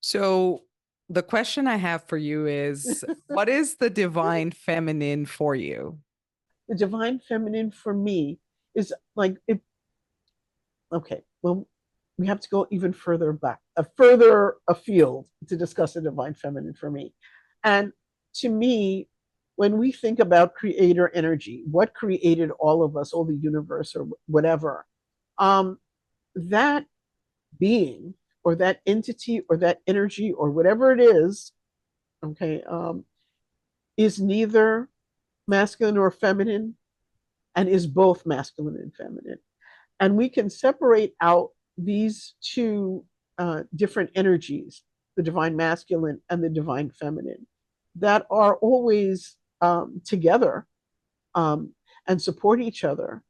So the question I have for you is, what is the divine feminine for you? The divine feminine for me is like it. Okay, well, we have to go even further back, further afield to discuss the divine feminine for me. And to me, when we think about creator energy, what created all of us, all the universe or whatever, that being or that entity or that energy or whatever it is, okay, is neither masculine or feminine, and is both masculine and feminine. And we can separate out these two different energies, the divine masculine and the divine feminine, that are always together and support each other.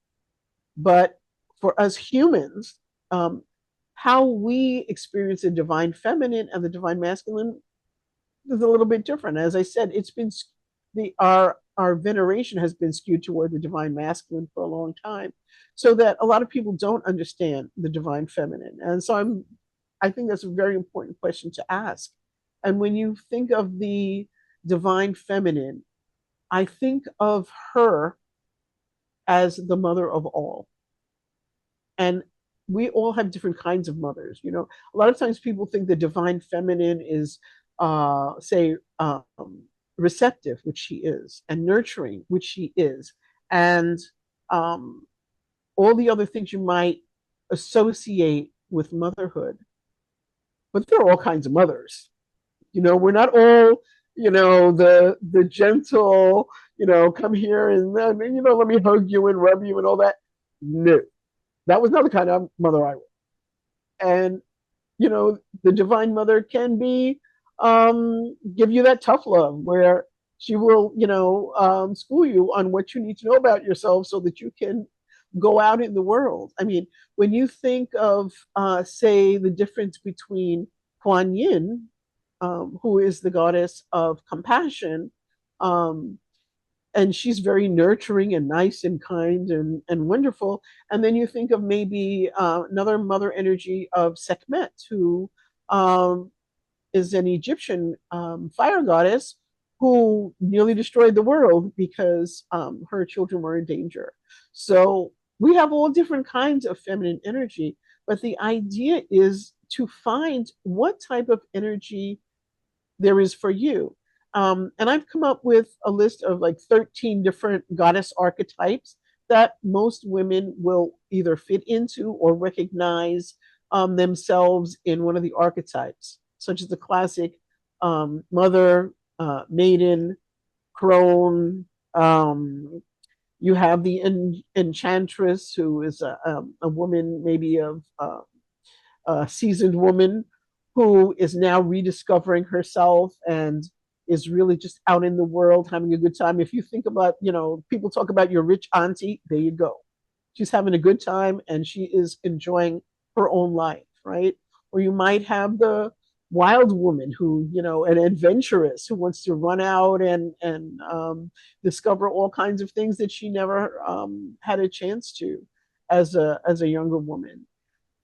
But for us humans, how we experience the divine feminine and the divine masculine is a little bit different. As I said, it's been our veneration has been skewed toward the divine masculine for a long time, so that a lot of people don't understand the divine feminine. And so I think that's a very important question to ask. And when you think of the divine feminine, I think of her as the mother of all. And we all have different kinds of mothers. You know, a lot of times people think the divine feminine is, say, receptive, which she is, and nurturing, which she is, and um, all the other things you might associate with motherhood. But there are all kinds of mothers. You know, we're not all, you know, the gentle, you know, come here and then, you know, let me hug you and rub you and all that. No, that was not the kind of mother I was. And, you know, the divine mother can be, give you that tough love where she will, you know, school you on what you need to know about yourself so that you can go out in the world. I mean, when you think of, say, the difference between Kuan Yin, who is the goddess of compassion, um, and she's very nurturing and nice and kind and wonderful. And then you think of maybe another mother energy of Sekhmet, who um, is an Egyptian fire goddess who nearly destroyed the world because her children were in danger. So we have all different kinds of feminine energy, but the idea is to find what type of energy there is for you. And I've come up with a list of like 13 different goddess archetypes that most women will either fit into or recognize themselves in one of the archetypes, such as the classic mother, maiden, crone. You have the enchantress, who is a woman, maybe of a seasoned woman who is now rediscovering herself and is really just out in the world having a good time. If you think about, you know, people talk about your rich auntie, there you go. She's having a good time and she is enjoying her own life, right? Or you might have the wild woman who, you know, an adventurous who wants to run out and discover all kinds of things that she never had a chance to as a younger woman.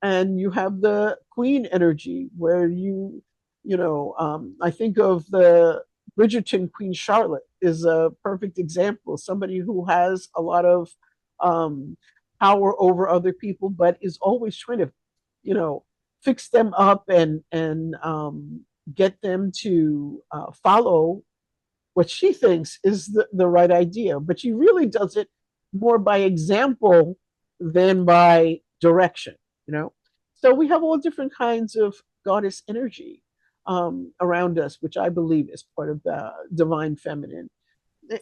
And you have the queen energy where I think of the Bridgerton Queen Charlotte is a perfect example, somebody who has a lot of um, power over other people, but is always trying to, you know, fix them up and get them to follow what she thinks is the right idea. But she really does it more by example than by direction, you know? So we have all different kinds of goddess energy around us, which I believe is part of the divine feminine.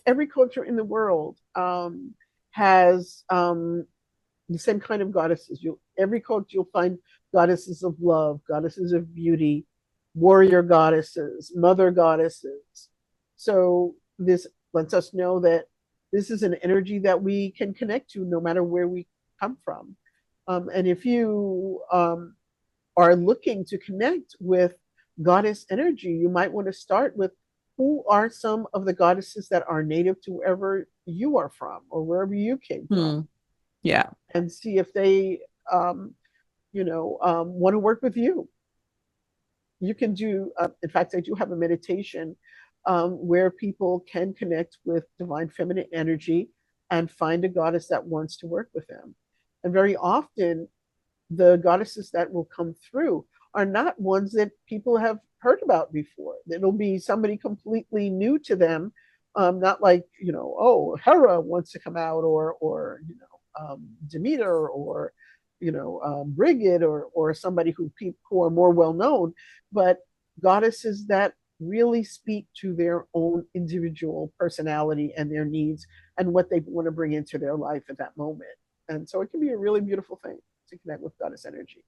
Every culture in the world has the same kind of goddesses. Every culture you'll find goddesses of love, goddesses of beauty, warrior goddesses, mother goddesses. So this lets us know that this is an energy that we can connect to no matter where we come from. And if you are looking to connect with goddess energy, you might want to start with who are some of the goddesses that are native to wherever you are from or wherever you came from. Yeah. And see if they, want to work with you. You can do, in fact, I do have a meditation where people can connect with divine feminine energy and find a goddess that wants to work with them. And very often, the goddesses that will come through are not ones that people have heard about before. It'll be somebody completely new to them, not like, oh, Hera wants to come out, or Demeter, or Brigid, or somebody who are more well known, but goddesses that really speak to their own individual personality and their needs and what they want to bring into their life at that moment. And so it can be a really beautiful thing to connect with goddess energy.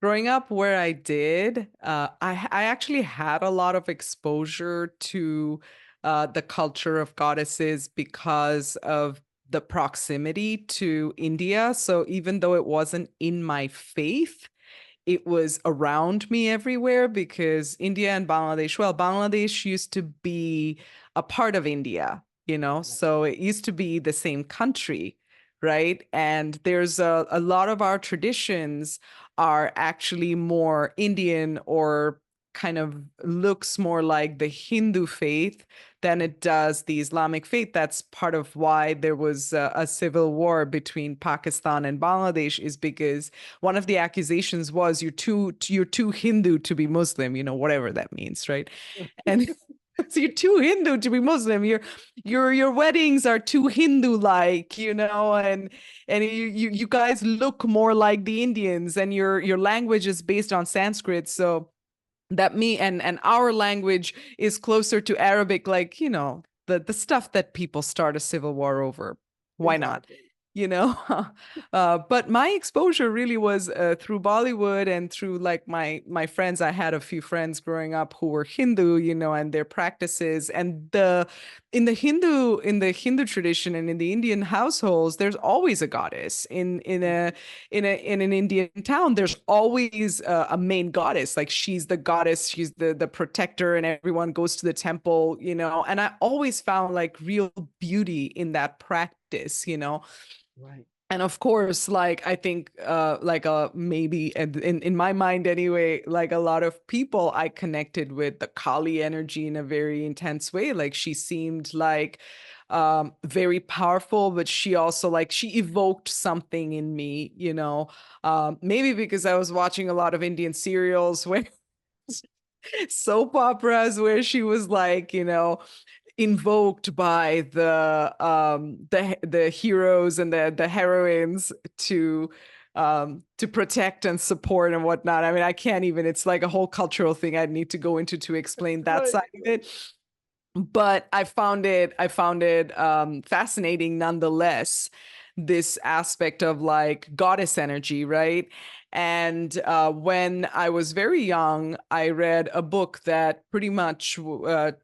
Growing up where I did, I actually had a lot of exposure to the culture of goddesses because of the proximity to India. So even though it wasn't in my faith, it was around me everywhere, because India and Bangladesh, well, Bangladesh used to be a part of India, so it used to be the same country, right? And there's a lot of our traditions are actually more Indian, or kind of looks more like the Hindu faith than it does the Islamic faith. That's part of why there was a civil war between Pakistan and Bangladesh, is because one of the accusations was you're too Hindu to be Muslim, whatever that means, right? And so you're too Hindu to be Muslim. Your weddings are too Hindu-like, and you guys look more like the Indians, and your language is based on Sanskrit, so that me and our language is closer to Arabic, like, the stuff that people start a civil war over. Why not? Exactly. But my exposure really was through Bollywood, and through like my friends. I had a few friends growing up who were Hindu, and their practices, and in the Hindu tradition, and in the Indian households, there's always a goddess. In an Indian town, there's always a main goddess. Like, she's the goddess, she's the protector, and everyone goes to the temple, and I always found like real beauty in that practice. Right. And of course, like, I think like maybe in my mind anyway, like a lot of people, I connected with the Kali energy in a very intense way. Like, she seemed like very powerful, but she also, like, she evoked something in me, maybe because I was watching a lot of Indian serials where soap operas, where she was like, invoked by the heroes and the heroines to protect and support and whatnot. I mean, I can't even, it's like a whole cultural thing I'd need to go into to explain that Right. side of it. But I found it fascinating nonetheless, this aspect of like goddess energy, right? And when I was very young, I read a book that pretty much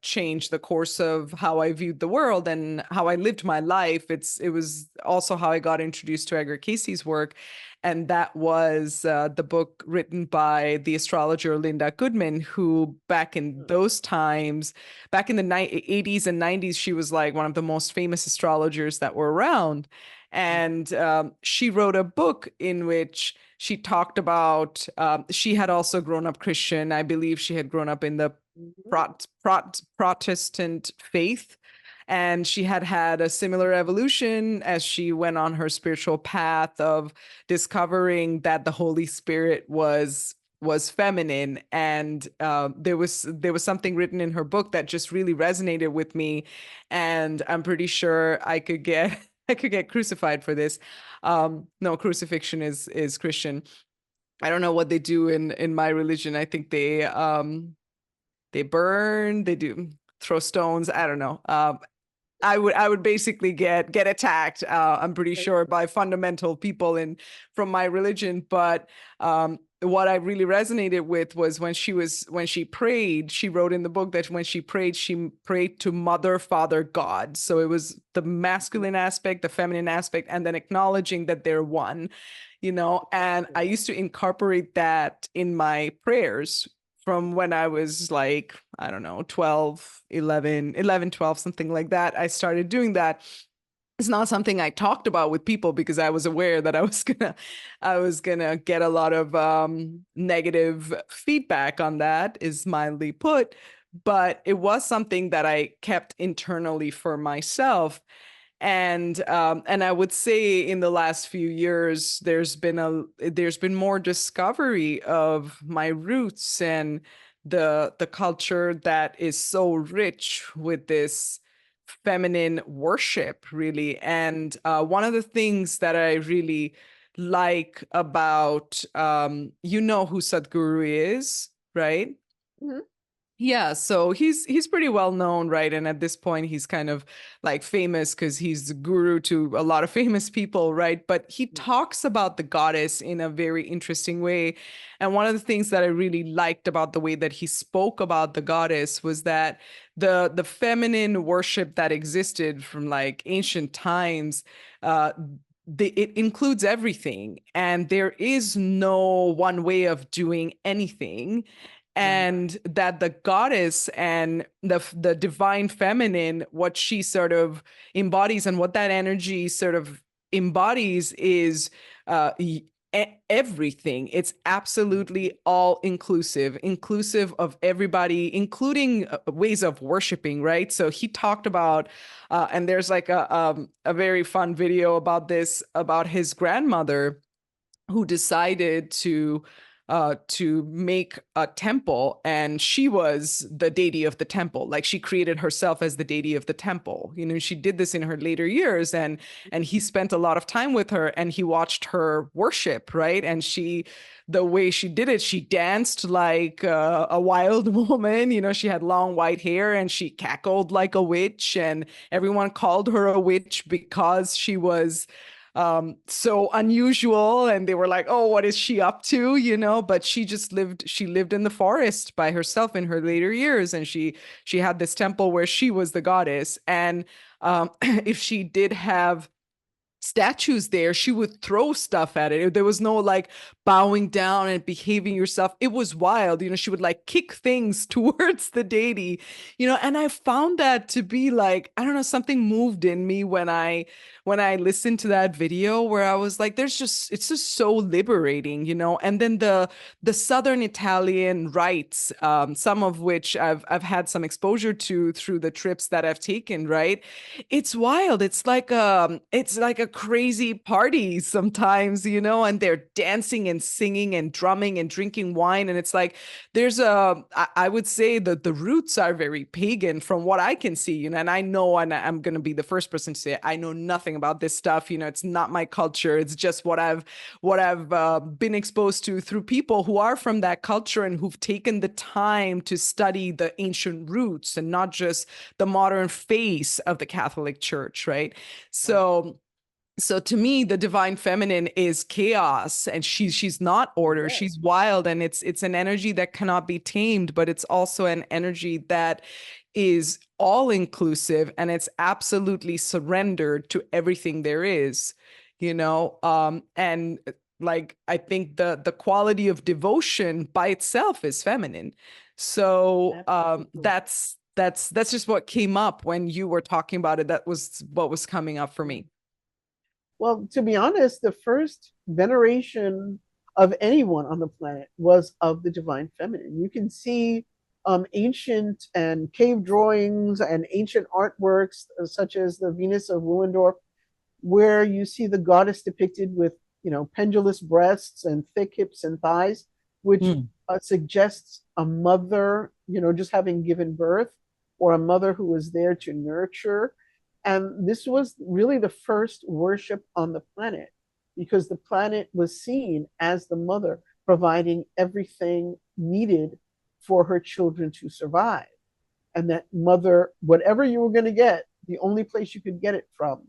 changed the course of how I viewed the world and how I lived my life. It was also how I got introduced to H.G.I.C's work, and that was the book written by the astrologer Linda Goodman, who back in those times, back in the 80s and 90s, she was like one of the most famous astrologers that were around. And she wrote a book in which she talked about, she had also grown up Christian. I believe she had grown up in the Protestant faith. And she had had a similar evolution as she went on her spiritual path of discovering that the Holy Spirit was feminine. And there was something written in her book that just really resonated with me, and I'm pretty sure I could get I could get crucified for this. No, crucifixion is Christian. I don't know what they do in my religion. I think they burn, they do throw stones. I don't know. I would basically get attacked. I'm pretty sure, by fundamental people from my religion. But what I really resonated with was when she prayed. She wrote in the book that when she prayed to Mother, Father, God. So it was the masculine aspect, the feminine aspect, and then acknowledging that they're one. And I used to incorporate that in my prayers from when I was like, I don't know, 12, 11, 12, something like that. I started doing that. It's not something I talked about with people because I was aware that I was gonna get a lot of negative feedback on that, is mildly put. But it was something that I kept internally for myself. And I would say in the last few years, there's been more discovery of my roots and the culture that is so rich with this feminine worship, really. And one of the things that I really like about, you know who Sadhguru is, right? Mhm. Yeah, so he's pretty well known, right? And at this point, he's kind of like famous because he's the guru to a lot of famous people, right? But he talks about the goddess in a very interesting way. And one of the things that I really liked about the way that he spoke about the goddess was that the feminine worship that existed from like ancient times, it includes everything, and there is no one way of doing anything. And that the goddess and the divine feminine, what she sort of embodies and what that energy sort of embodies is uh, everything. It's absolutely all inclusive of everybody, including ways of worshiping, right? So he talked about, and there's like a very fun video about this, about his grandmother who decided to make a temple, and she was the deity of the temple. Like, she created herself as the deity of the temple. You know, she did this in her later years, and he spent a lot of time with her, and he watched her worship, right? And the way she did it, she danced like a wild woman. You know, she had long white hair and she cackled like a witch, and everyone called her a witch because she was so unusual, and they were like, oh, what is she up to, you know? But she lived in the forest by herself in her later years, and she had this temple where she was the goddess. And if she did have statues there, she would throw stuff at it. There was no like bowing down and behaving yourself. It was wild. You know, she would like kick things towards the deity, you know, and I found that to be like, I don't know, something moved in me when I listened to that video, where I was like, it's just so liberating, you know. And then the Southern Italian rites, some of which I've had some exposure to through the trips that I've taken, right? It's wild. It's like a crazy party sometimes, you know, and they're dancing and singing and drumming and drinking wine. And it's like, I would say that the roots are very pagan from what I can see, you know, and I know, and I'm going to be the first person to say, I know nothing about this stuff. You know, it's not my culture. It's just what I've been exposed to through people who are from that culture and who've taken the time to study the ancient roots and not just the modern face of the Catholic Church, right? So to me, the divine feminine is chaos, and she's not order. Yes. She's wild, and it's an energy that cannot be tamed, but it's also an energy that is all inclusive, and it's absolutely surrendered to everything there is, you know. And like, I think the quality of devotion by itself is feminine. So that's just what came up when you were talking about it. That was what was coming up for me. Well, to be honest, the first veneration of anyone on the planet was of the divine feminine. You can see ancient and cave drawings and ancient artworks, such as the Venus of Willendorf, where you see the goddess depicted with, you know, pendulous breasts and thick hips and thighs, which suggests a mother, you know, just having given birth, or a mother who was there to nurture. And this was really the first worship on the planet, because the planet was seen as the mother providing everything needed for her children to survive. And that mother, whatever you were going to get, the only place you could get it from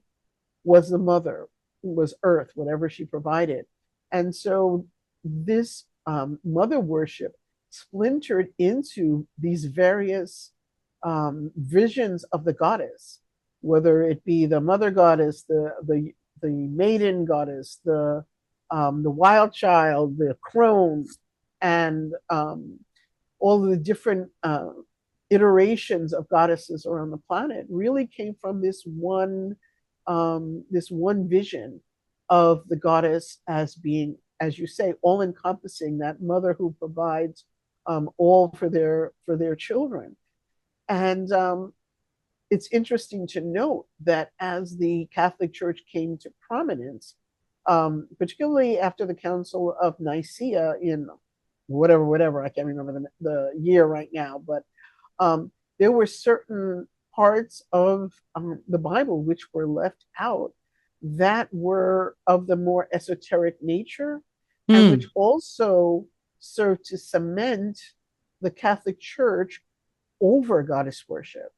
was the mother, was Earth, whatever she provided. And so this mother worship splintered into these various visions of the goddess, whether it be the mother goddess, the maiden goddess, the wild child, the crone, and all of the different iterations of goddesses around the planet really came from this one vision of the goddess as being, as you say, all encompassing, that mother who provides all for their children. And it's interesting to note that as the Catholic Church came to prominence, particularly after the Council of Nicaea in whatever, I can't remember the year right now, but there were certain parts of the Bible which were left out that were of the more esoteric nature, and which also served to cement the Catholic Church over goddess worship.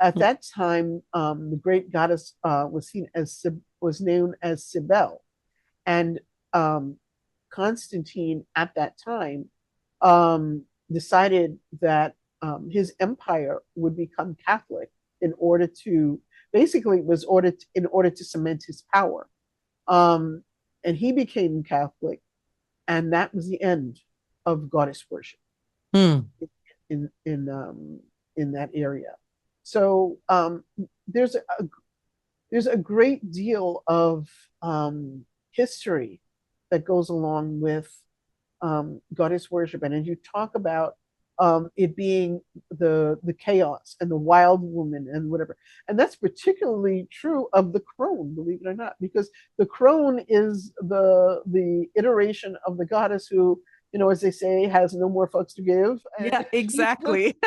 At that time, the great goddess was known as Cybele, and Constantine at that time decided that his empire would become Catholic in order to, basically, in order to cement his power. Um, and he became Catholic, and that was the end of goddess worship Hmm. in in um, in that area. So there's a there's a great deal of history that goes along with goddess worship, and as you talk about it being the chaos and the wild woman and whatever, and that's particularly true of the crone, believe it or not, because the crone is the iteration of the goddess who, as they say, has no more fucks to give, Yeah, and she's just, exactly.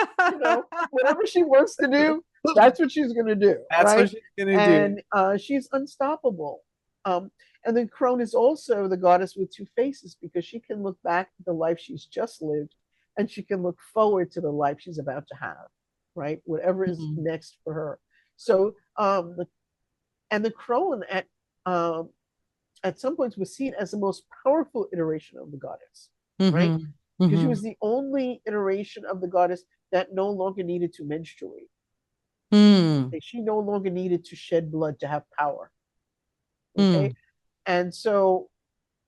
whatever she wants to do, that's what she's going to do, That's what right? she's gonna do. And she's unstoppable. Um, and then Crone is also the goddess with two faces because she can look back at the life she's just lived and she can look forward to the life she's about to have, right? Whatever is Mhm. next for her. So, and the Crone at some points was seen as the most powerful iteration of the goddess, right? Mhm. Because she was Mhm. the only iteration of the goddess that no longer needed to menstruate. Hmm. She no longer needed to shed blood to have power. Okay. Hmm. And so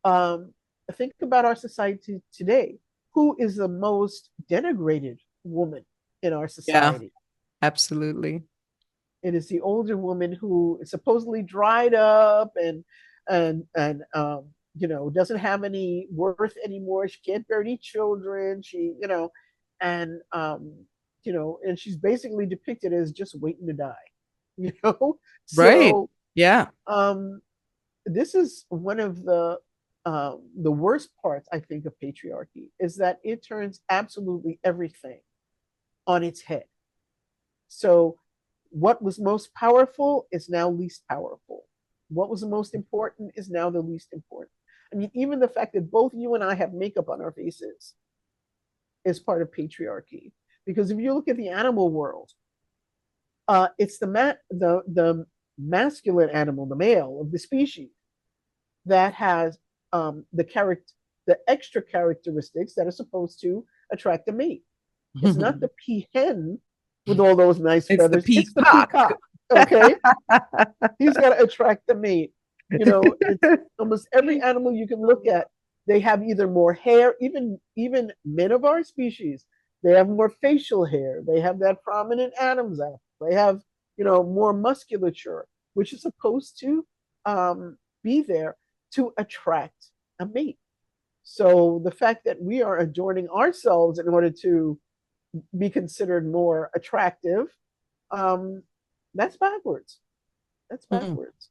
um, think about our society today. Who is the most denigrated woman in our Yeah, society? absolutely. It is the older woman who is supposedly dried up and doesn't have any worth anymore. She can't bear any children. And and she's basically depicted as just waiting to die. You know, Right. so Yeah. um, this is one of the worst parts, I think, of patriarchy is that it turns absolutely everything on its head. So what was most powerful is now least powerful. What was the most important is now the least important. I mean, even the fact that both you and I have makeup on our faces is part of patriarchy. Because if you look at the animal world, it's the masculine animal, the male of the species, that has the extra characteristics that are supposed to attract a mate. It's not the peahen with all those nice It's the feathers. It's the peacock. peacock. Okay, he's got to attract the mate. It's almost every animal you can look at. They have either more hair, even men of our species. They have more facial hair. They have that prominent Adam's apple. They have more musculature, which is supposed to be there to attract a mate. So the fact that we are adorning ourselves in order to be considered more attractive, um, that's backwards. That's Mm. backwards.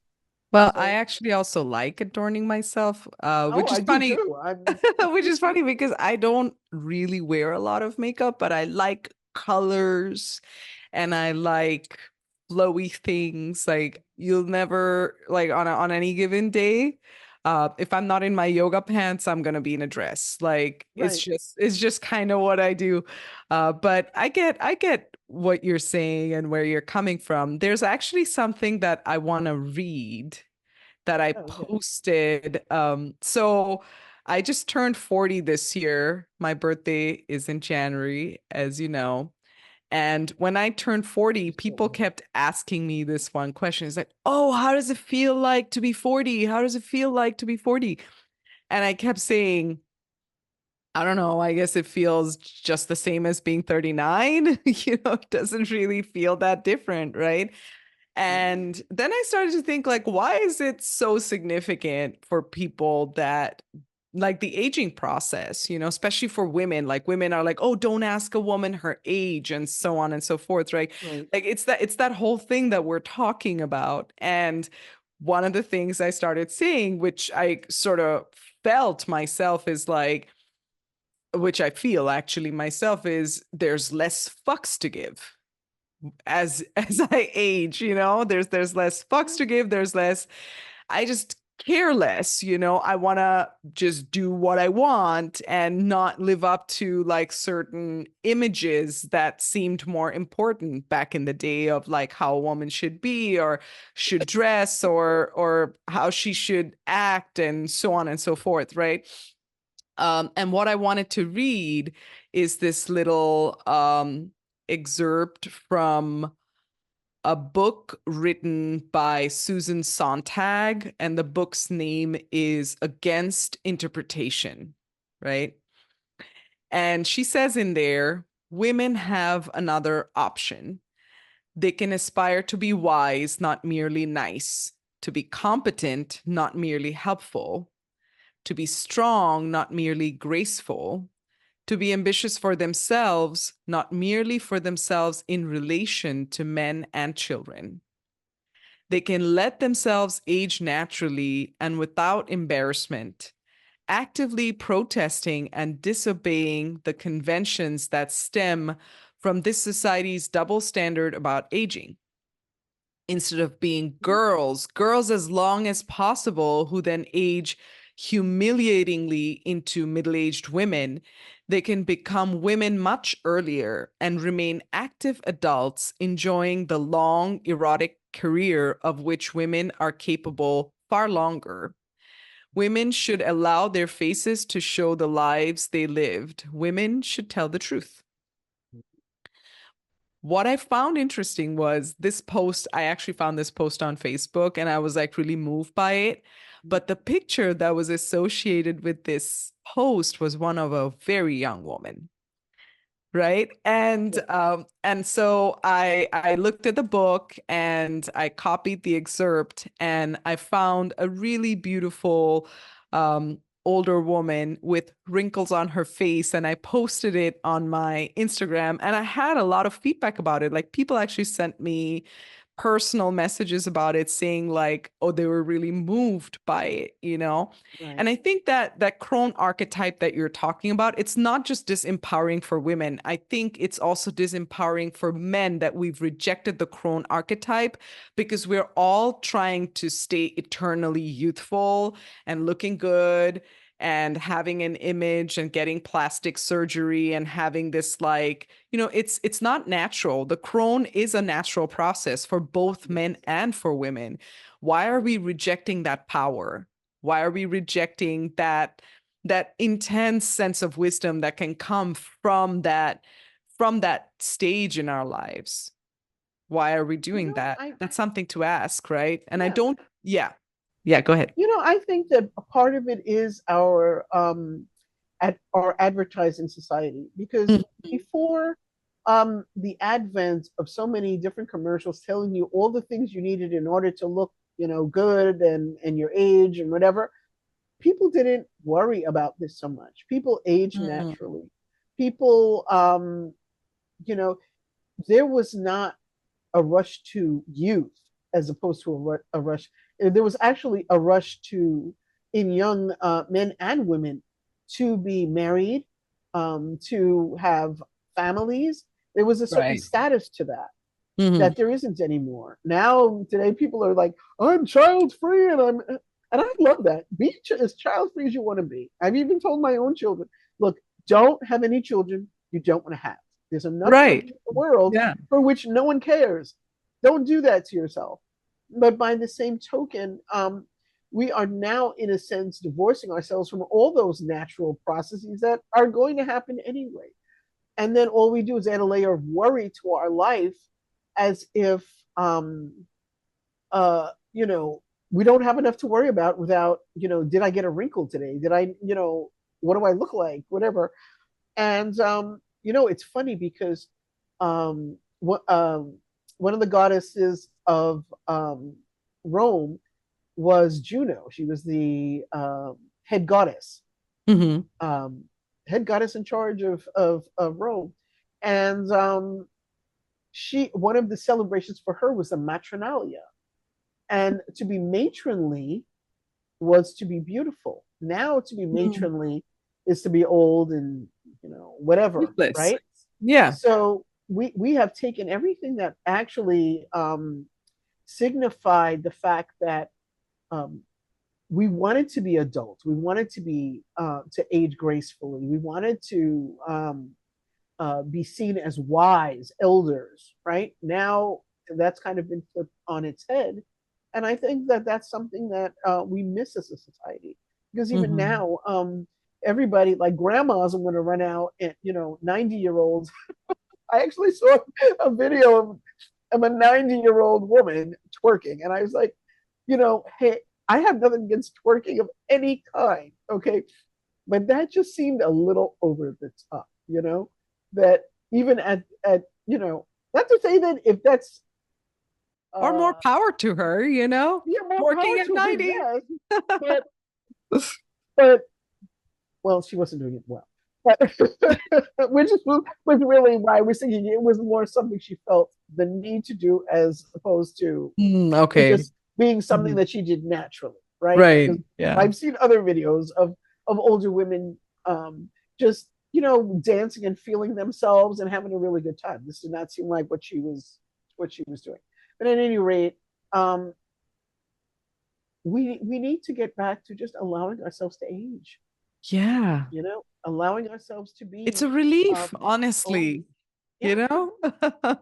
Well, I So, actually also like adorning myself, oh, which is I do funny, too. I'm, which is funny because I don't really wear a lot of makeup, but I like colors and I like flowy things. Like you'll never like on any given day. If I'm not in my yoga pants, I'm gonna be in a dress. Like right. it's just kind of what I do. But I get what you're saying and where you're coming from. There's actually something that I want to read that I Oh, yeah. posted. So I just turned 40 this year. My birthday is in January, as you know. And when I turned 40, people kept asking me this one question. It's like, oh, how does it feel like to be 40? How does it feel like to be 40? And I kept saying, I don't know, I guess it feels just the same as being 39. It doesn't really feel that different, right? And then I started to think, like, why is it so significant for people that like the aging process, especially for women? Like women are like, oh, don't ask a woman her age and so on and so forth, right? Right. Like it's that whole thing that we're talking about. And one of the things I started seeing, which I sort of felt myself is like, which I feel actually myself is there's less fucks to give as I age, there's less fucks to give, there's less, I just care less, I want to just do what I want and not live up to like certain images that seemed more important back in the day of like how a woman should be or should dress or how she should act and so on and so forth, right? And what I wanted to read is this little excerpt from a book written by Susan Sontag, and the book's name is Against Interpretation, right? And she says in there, women have another option. They can aspire to be wise, not merely nice, to be competent, not merely helpful, to be strong, not merely graceful, to be ambitious for themselves, not merely for themselves in relation to men and children. They can let themselves age naturally and without embarrassment, actively protesting and disobeying the conventions that stem from this society's double standard about aging. Instead of being girls as long as possible who then age humiliatingly into middle-aged women, they can become women much earlier and remain active adults enjoying the long erotic career of which women are capable far longer. Women should allow their faces to show the lives they lived. Women should tell the truth. What I found interesting was this post. I actually found this post on Facebook and I was like really moved by it. But the picture that was associated with this post was one of a very young woman. Right. And so I looked at the book and I copied the excerpt and I found a really beautiful older woman with wrinkles on her face, and I posted it on my Instagram and I had a lot of feedback about it. Like people actually sent me personal messages about it saying like, oh, they were really moved by it, you know? Right. And I think that that crone archetype that you're talking about, it's not just disempowering for women. I think it's also disempowering for men that we've rejected the crone archetype because we're all trying to stay eternally youthful and looking good and having an image and getting plastic surgery and having this like, you know, it's not natural. The crone is a natural process for both men and for women. Why are we rejecting that power? Why are we rejecting that intense sense of wisdom that can come from that stage in our lives? Why are we doing that? That's something to ask, right? And I don't, yeah. Yeah, go ahead. I think that a part of it is our advertising society, because before the advent of so many different commercials telling you all the things you needed in order to look, good and your age and whatever, people didn't worry about this so much. People age Mm. naturally. People, there was not a rush to youth as opposed to a rush. There was actually a rush in young men and women to be married, to have families. There was a certain Right. status to that Mhm. that there isn't anymore. Now, today, people are like, I'm child free, and I love that. Be as child free as you want to be. I've even told my own children, look, don't have any children you don't want to have. There's enough children Right. in the world Yeah. for which no one cares. Don't do that to yourself. But by the same token, we are now, in a sense, divorcing ourselves from all those natural processes that are going to happen anyway. And then all we do is add a layer of worry to our life, as if uh you know we don't have enough to worry about without, did I get a wrinkle today, did I, what do I look like, whatever. And it's funny because one of the goddesses of Rome was Juno. She was the head goddess, Mhm. um, head goddess in charge of Rome. And she one of the celebrations for her was the Matronalia. And to be matronly was to be beautiful. Now to be Mhm. matronly is to be old and, whatever, Useless. right? Yeah. So we have taken everything that actually signified the fact that um, we wanted to be adults. We wanted to be to age gracefully. We wanted to be seen as wise elders. Right now, that's kind of been flipped on its head, and I think that that's something that we miss as a society. Because even Mhm. now, everybody, like grandmas, are going to run out, and 90-year-olds. I actually saw a video am a 90-year-old woman twerking. And I was like, hey, I have nothing against twerking of any kind. Okay. But that just seemed a little over the top, that even not to say that if that's, Or more uh, power to her, yeah, more power working at to her, 90. yes. But, but, well, she wasn't doing it well. But, which was really why I was thinking it was more something she felt the need to do as opposed to it Okay. just being something Mhm. that she did naturally, right? Right. Because Yeah. I've seen other videos of older women just dancing and feeling themselves and having a really good time. This did not seem like what she was doing. But at any rate, um, we need to get back to just allowing ourselves to age, Yeah. allowing ourselves to It's be a relief, old. honestly, Yeah, you know? yeah.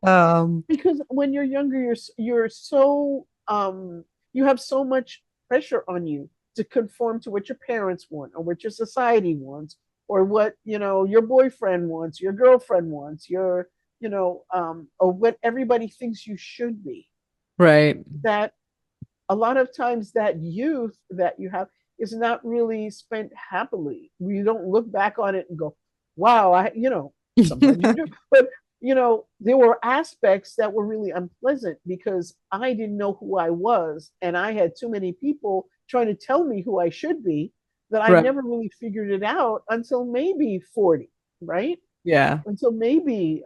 Um, Because when you're younger, you're so you have so much pressure on you to conform to what your parents want or what your society wants or what your boyfriend wants, your girlfriend wants, or what everybody thinks you should be. right. That a lot of times that youth that you have is not really spent happily. You don't look back on it and go, wow, sometimes you do. But, there were aspects that were really unpleasant because I didn't know who I was. And I had too many people trying to tell me who I should be that I Right. never really figured it out until maybe 40, right? Yeah. Until maybe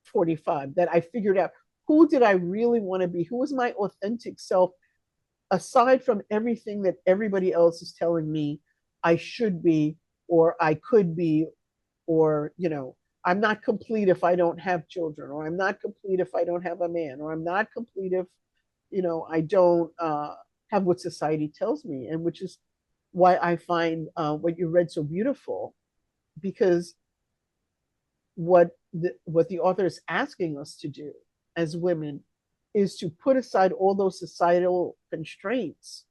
45 that I figured out who did I really want to be? Who was my authentic self aside from everything that everybody else is telling me I should be or I could be, or, I'm not complete if I don't have children, or I'm not complete if I don't have a man, or I'm not complete if, I don't have what society tells me. And which is why I find what you read so beautiful, because what the author is asking us to do as women is to put aside all those societal constraints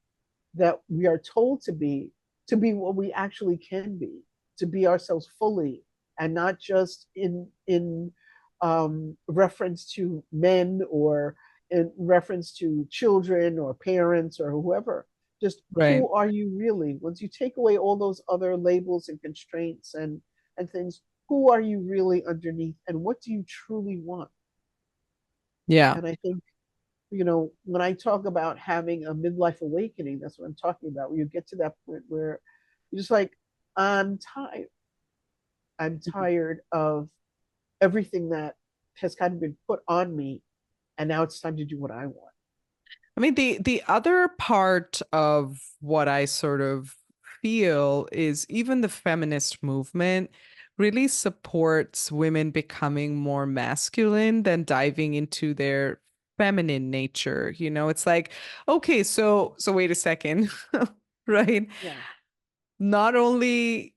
that we are told to be what we actually can be, to be ourselves fully, and not just in reference to men or in reference to children or parents or whoever. Just Right. who are you really? Once you take away all those other labels and constraints and things, who are you really underneath, and what do you truly want? Yeah. And I think when I talk about having a midlife awakening, that's what I'm talking about. Where you get to that point where you're just like, I'm tired. I'm tired of everything that has kind of been put on me, and now it's time to do what I want. I mean, the other part of what I sort of feel is even the feminist movement really supports women becoming more masculine than diving into their feminine nature. It's like, okay, so wait a second, right? Yeah, Not only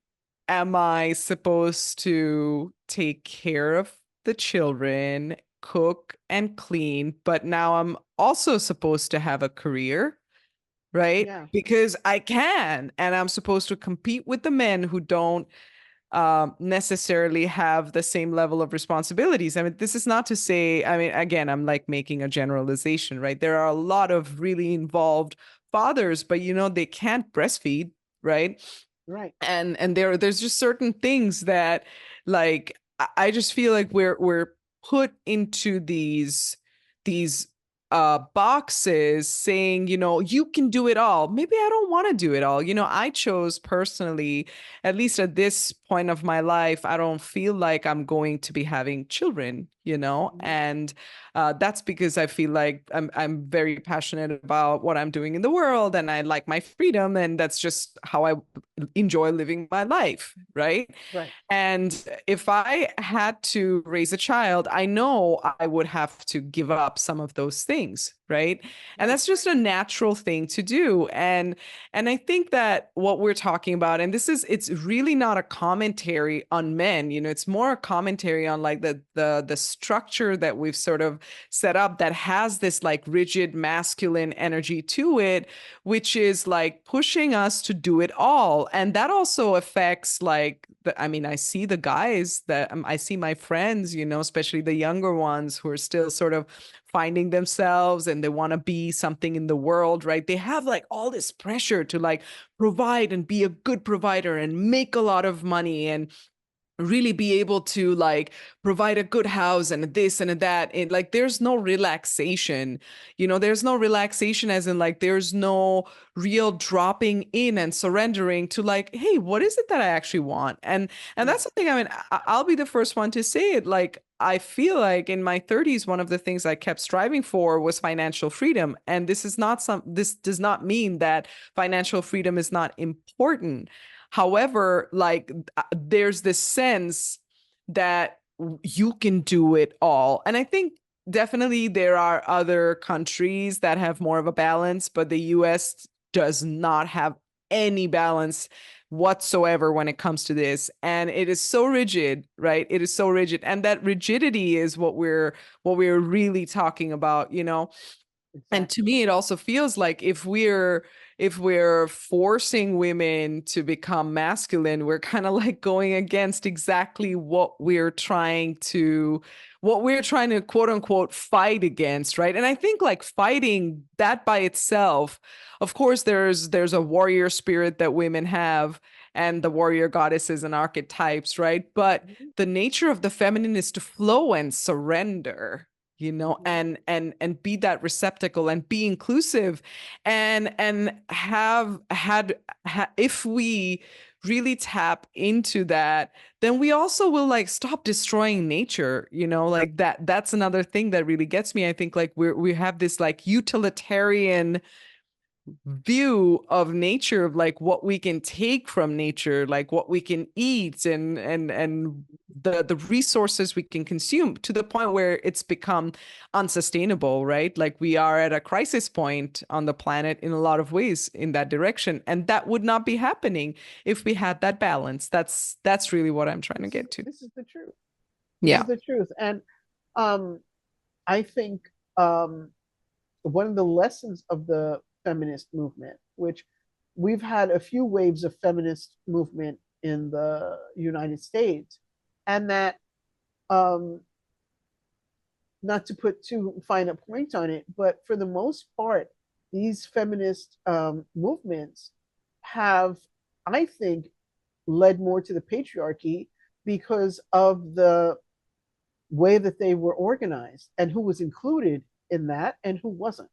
am I supposed to take care of the children, cook and clean, but now I'm also supposed to have a career, right? yeah, Because I can, and I'm supposed to compete with the men who don't necessarily have the same level of responsibilities. I mean, this is not to say, I mean, again, I'm like making a generalization, right? There are a lot of really involved fathers, but they can't breastfeed, right? right. And there's just certain things that, like, I just feel like we're put into these boxes saying, you can do it all. Maybe I don't want to do it all. I chose personally, at least at this point of my life, I don't feel like I'm going to be having children, Mhm. and that's because I feel like I'm very passionate about what I'm doing in the world, and I like my freedom, and that's just how I enjoy living my life, right? Right. And if I had to raise a child, I know I would have to give up some of those things, right? And that's just a natural thing to do. And I think that what we're talking about, and it's really not a commentary on men, it's more a commentary on like the structure that we've sort of set up that has this like rigid masculine energy to it, which is like pushing us to do it all. And that also affects like I see the guys that I see my friends, especially the younger ones who are still sort of finding themselves and they want to be something in the world, right? They have like all this pressure to like provide and be a good provider and make a lot of money and really be able to like provide a good house and this and that. And like there's no relaxation, there's no relaxation, as in like there's no real dropping in and surrendering to like, hey, what is it that I actually want? And that's something, I'll be the first one to say it. Like I feel like in my 30s, one of the things I kept striving for was financial freedom. And this does not mean that financial freedom is not important. However, like there's this sense that you can do it all. And I think definitely there are other countries that have more of a balance, but the US does not have any balance whatsoever when it comes to this. And it is so rigid, right? It is so rigid. And that rigidity is what we're really talking about, And to me, it also feels like if we're forcing women to become masculine, we're kind of like going against exactly what we're trying to quote unquote fight against, right? And I think like fighting that by itself, of course, there's a warrior spirit that women have and the warrior goddesses and archetypes, right? But the nature of the feminine is to flow and surrender, and be that receptacle and be inclusive and if we really tap into that, then we also will like stop destroying nature, like that's another thing that really gets me. I think like we have this like utilitarian view of nature, of like what we can take from nature, like what we can eat and the resources we can consume, to the point where it's become unsustainable, right? Like we are at a crisis point on the planet in a lot of ways in that direction, and that would not be happening if we had that balance. That's really what I'm trying to get to. This is the truth. This Yeah. is the truth. And I think one of the lessons of the feminist movement, which we've had a few waves of feminist movement in the United States, and that not to put too fine a point on it, but for the most part, these feminist movements have, I think, led more to the patriarchy because of the way that they were organized and who was included in that and who wasn't.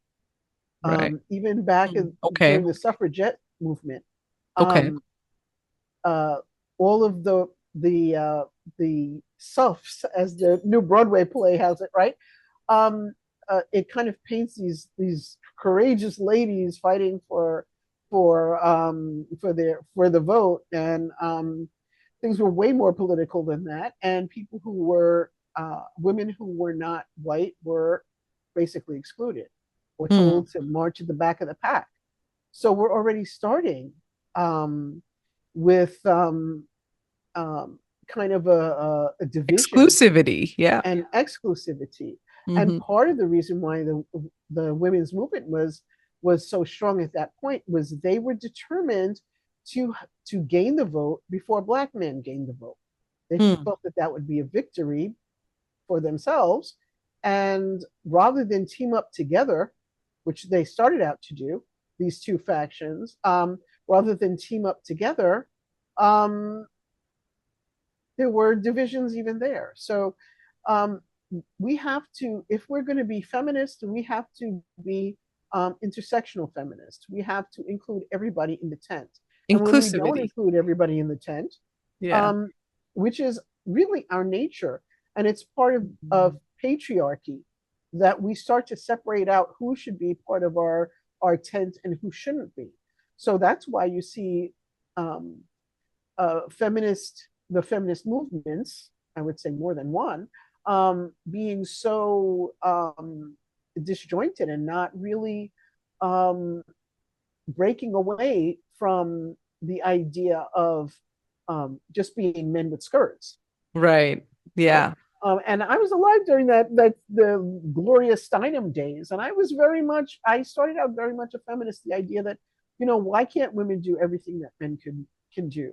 Right. Even back Okay. during the suffragette movement, Okay. um, all of the suffs, as the new Broadway play has it, right? It kind of paints these courageous ladies fighting for the vote, and things were way more political than that. And people who were women who were not white were basically excluded or Hmm. told to march at the back of the pack. So we're already starting with kind of a division Exclusivity. Yeah. and exclusivity. And Hmm. part of the reason why the women's movement was so strong at that point was they were determined to to gain the vote before black men gained the vote. They Hmm. felt that that would be a victory for themselves, and rather than team up together, which they started out to do, these two factions, rather than team up together, um, there were divisions even there. So um, we have to, if we're going to be feminist, we have to be intersectional feminists. We have to include everybody in the tent. And when we don't Inclusivity. include everybody in the tent, Yeah. um, which is really our nature, and it's part of patriarchy, that we start to separate out who should be part of our tent and who shouldn't be. So that's why you see um, the feminist movements, I would say more than one, being so disjointed and not really um, breaking away from the idea of just being men with skirts. Right. You know? Yeah. And I was alive during the Gloria Steinem days, and I started out very much a feminist. The idea that, why can't women do everything that men can do?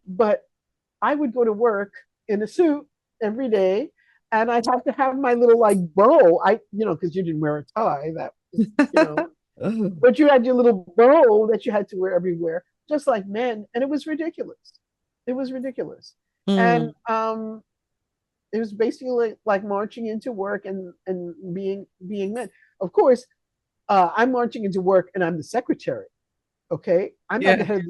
But I would go to work in a suit every day, and I'd have to have my little like bow. Because you didn't wear a tie. That you know, but you had your little bow that you had to wear everywhere, just like men, and it was ridiculous. It was ridiculous, and Mm. it was basically like marching into work and being men. Of course, I'm marching into work and I'm the secretary. Okay, I'm not the Yeah. head.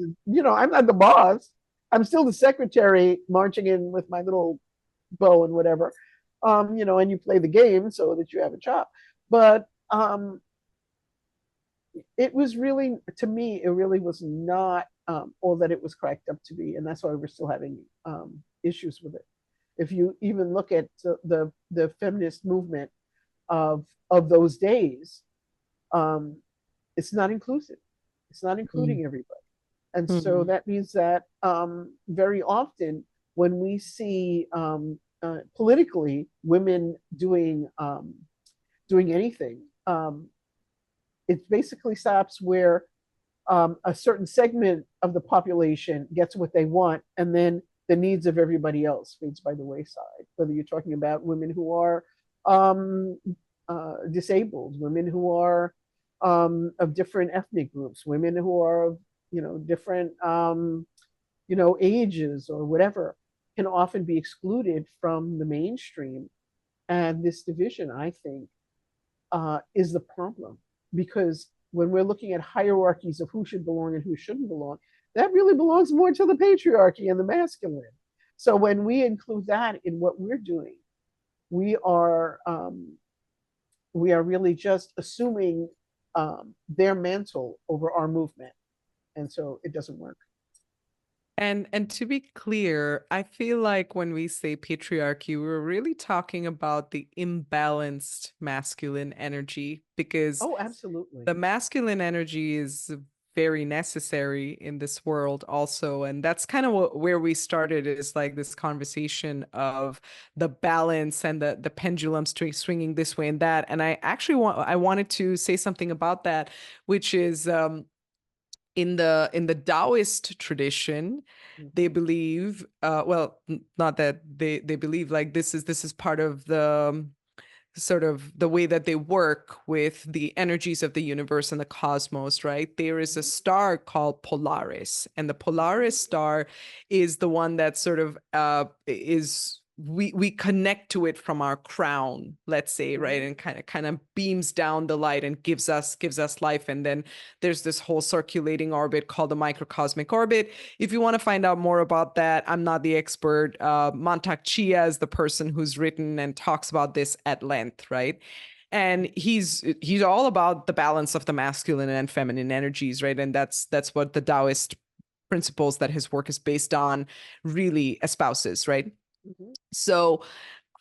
I'm not the boss. I'm still the secretary marching in with my little bow and whatever. And you play the game so that you have a job. But it was really, to me, it really was not all that it was cracked up to be, and that's why we're still having issues with it. If you even look at the feminist movement of those days, um, it's not inclusive. It's not Mm. including everybody. And so Mm. that means that very often when we see politically women doing anything, it basically stops where a certain segment of the population gets what they want, and then the needs of everybody else fades by the wayside. Whether you're talking about women who are um, disabled, women who are of different ethnic groups, women who are of different ages or whatever, can often be excluded from the mainstream. And this division, I think, is the problem, because when we're looking at hierarchies of who should belong and who shouldn't belong, that really belongs more to the patriarchy and the masculine. So when we include that in what we're doing, we are really just assuming their mantle over our movement, and so it doesn't work. And to be clear, I feel like when we say patriarchy, we're really talking about the imbalanced masculine energy, because Oh, absolutely. the masculine energy is very necessary in this world also, and that's kind of where we started, is like this conversation of the balance and the pendulum swinging this way and that. And I wanted to say something about that, which is in the Taoist tradition, they Mm-hmm. believe, not that they believe, like this is part of the sort of the way that they work with the energies of the universe and the cosmos, right? There is a Mm-hmm. star called Polaris, and the Mm-hmm. Polaris star is the one that sort of is we connect to it from our crown, let's say, right? Mm-hmm. And kind of beams down the light and gives us life. And then there's this whole circulating orbit called the microcosmic orbit. If you want to find out more about that, I'm not the expert. Mantak Chia is the person who's written and talks about this at length, right? And he's all about the balance of the masculine and feminine energies, right? And that's what the Taoist principles that his work is based on really espouses, right? Mm-hmm. So,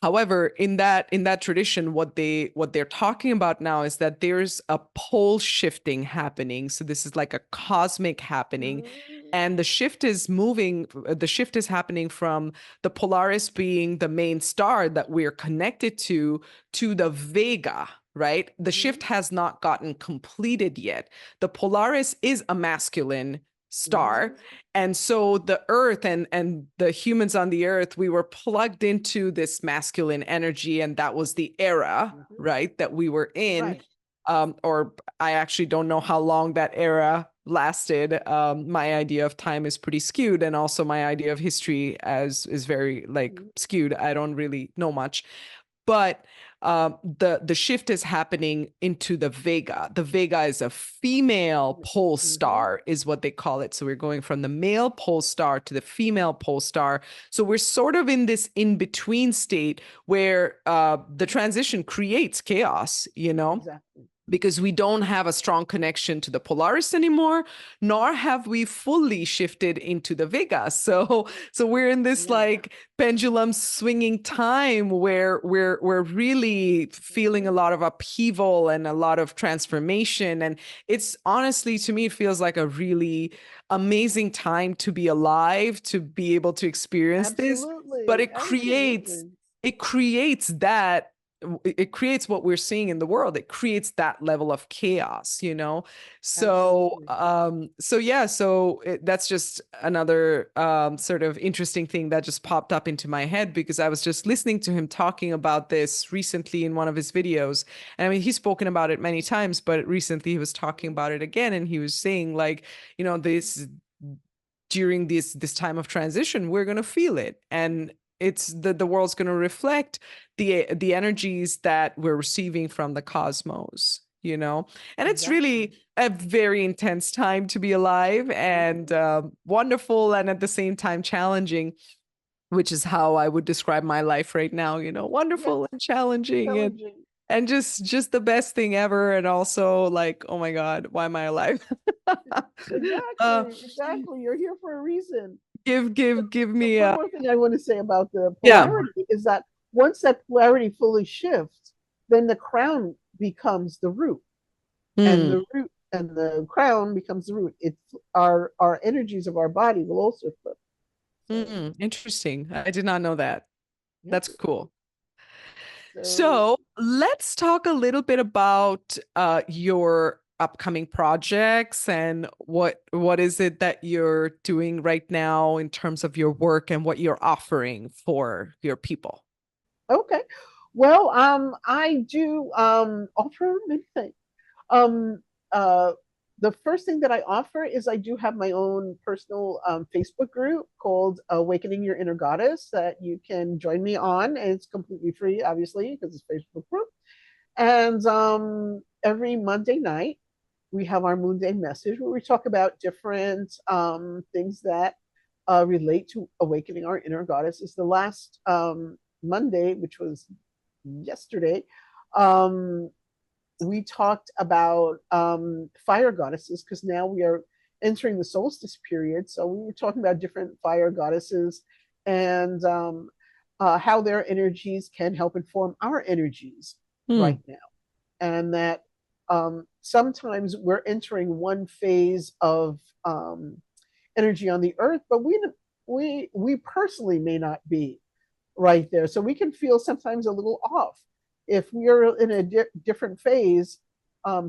however, in that tradition, what they're talking about now is that there's a pole shifting happening. So this is like a cosmic happening, and the shift is happening from the Polaris being the main star that we're connected to the Vega, right? The Mm-hmm. shift has not gotten completed yet. The Polaris is a masculine Mm-hmm. star, and so the earth and the humans on the earth, we were plugged into this masculine energy, and that was the era, Mm-hmm. right, that we were in. Right. Or I actually don't know how long that era lasted. My idea of time is pretty skewed, and also my idea of history as is very like Mm-hmm. skewed. I don't really know much, but the shift is happening into the Vega. The Vega is a female pole Mm-hmm. star, is what they call it. So we're going from the male pole star to the female pole star. So we're sort of in this in between state where the transition creates chaos, you know? Exactly. because we don't have a strong connection to the Polaris anymore, nor have we fully shifted into the Vega. So we're in this like pendulum swinging time where we're really feeling a lot of upheaval and a lot of transformation. And it's honestly, to me, it feels like a really amazing time to be alive, to be able to experience this. But it creates that, it creates what we're seeing in the world. It creates that level of chaos, you know? So, that's just another sort of interesting thing that just popped up into my head, because I was just listening to him talking about this recently in one of his videos. And I mean, he's spoken about it many times, but recently he was talking about it again. And he was saying, like, you know, during this time of transition, we're going to feel it. And it's the world's going to reflect the energies that we're receiving from the cosmos, you know. And it's really a very intense time to be alive, and wonderful, and at the same time challenging, which is how I would describe my life right now, you know. Wonderful and challenging, and just the best thing ever. And also like, oh my God, why am I alive? Exactly. You're here for a reason. Give me one more thing I want to say about the polarity is that once that polarity fully shifts, then the crown becomes the root, and the root and the crown becomes the root. It's our energies of our body will also flip. Interesting. I did not know that. That's cool. So let's talk a little bit about your upcoming projects, and what is it that you're doing right now in terms of your work and what you're offering for your people. Okay. Well, I do offer many things. Um, uh, the first thing that I offer is I do have my own personal Facebook group called Awakening Your Inner Goddess that you can join me on. And it's completely free, obviously, because it's a Facebook group. And every Monday night, we have our Moon Day message where we talk about different things that relate to awakening our inner goddess. Is the last Monday, which was yesterday, we talked about fire goddesses, because now we are entering the solstice period. So we were talking about different fire goddesses, and how their energies can help inform our energies right now. And that sometimes we're entering one phase of energy on the earth, but we personally may not be right there. So we can feel sometimes a little off. If we're in a different phase,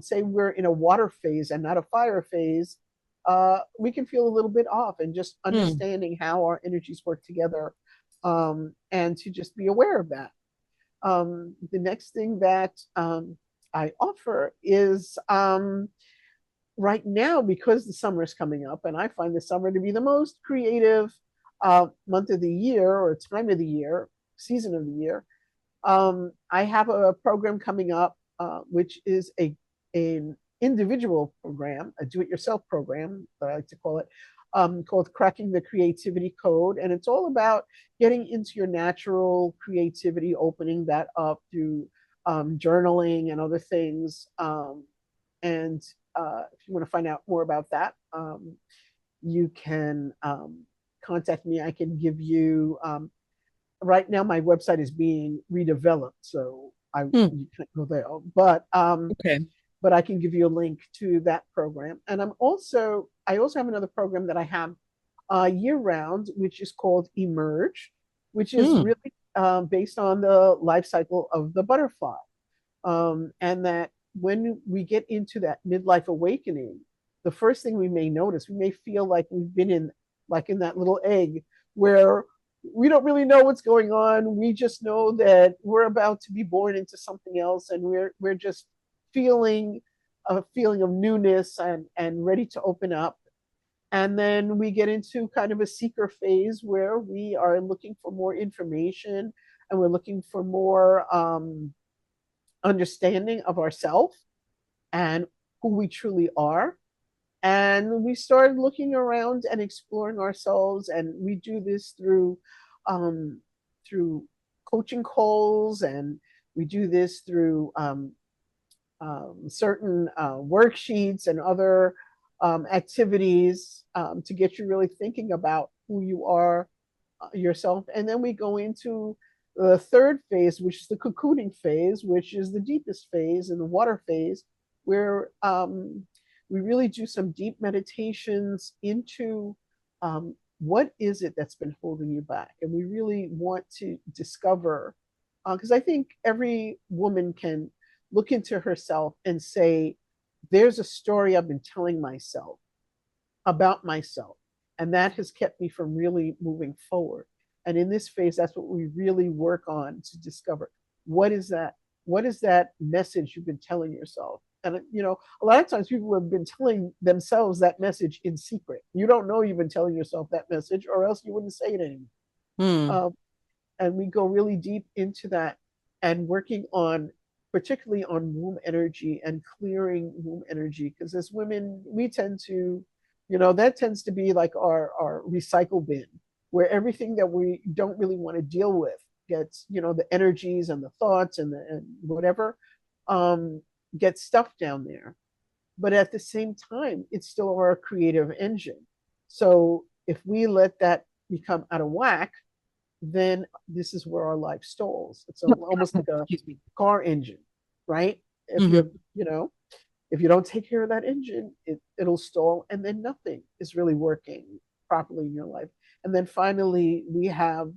say we're in a water phase and not a fire phase, we can feel a little bit off, and just understanding how our energies work together, and to just be aware of that. The next thing that I offer is right now, because the summer is coming up, and I find the summer to be the most creative month of the year, or time of the year, season of the year. I have a program coming up, which is an individual program, a do-it-yourself program, I like to call it, called Cracking the Creativity Code. And it's all about getting into your natural creativity, opening that up through journaling and other things. And if you want to find out more about that, you can contact me. I can give you, right now my website is being redeveloped, so you can't go there. But but I can give you a link to that program. And I also have another program that I have year round, which is called Emerge, which is really based on the life cycle of the butterfly. And that when we get into that midlife awakening, the first thing we may notice, we may feel like we've been in that little egg where we don't really know what's going on. We just know that we're about to be born into something else, and we're just feeling a feeling of newness and ready to open up. And then we get into kind of a seeker phase where we are looking for more information, and we're looking for more understanding of ourselves and who we truly are. And we started looking around and exploring ourselves, and we do this through through coaching calls, and we do this through certain worksheets and other activities to get you really thinking about who you are yourself. And then we go into the third phase, which is the cocooning phase, which is the deepest phase, and the water phase, where we really do some deep meditations into what is it that's been holding you back. And we really want to discover, because I think every woman can look into herself and say, there's a story I've been telling myself about myself, and that has kept me from really moving forward. And in this phase, that's what we really work on to discover what is that? What is that message you've been telling yourself? And a lot of times people have been telling themselves that message in secret. You don't know you've been telling yourself that message, or else you wouldn't say it anymore. Mm. And we go really deep into that and working on, particularly on womb energy and clearing womb energy, because as women we tend to, that tends to be like our recycle bin, where everything that we don't really want to deal with gets, the energies and the thoughts and whatever gets stuffed down there. But at the same time, it's still our creative engine. So if we let that become out of whack, then this is where our life stalls. It's almost like a car engine, right? If Mm-hmm. if you don't take care of that engine, it'll stall, and then nothing is really working properly in your life. And then finally, we have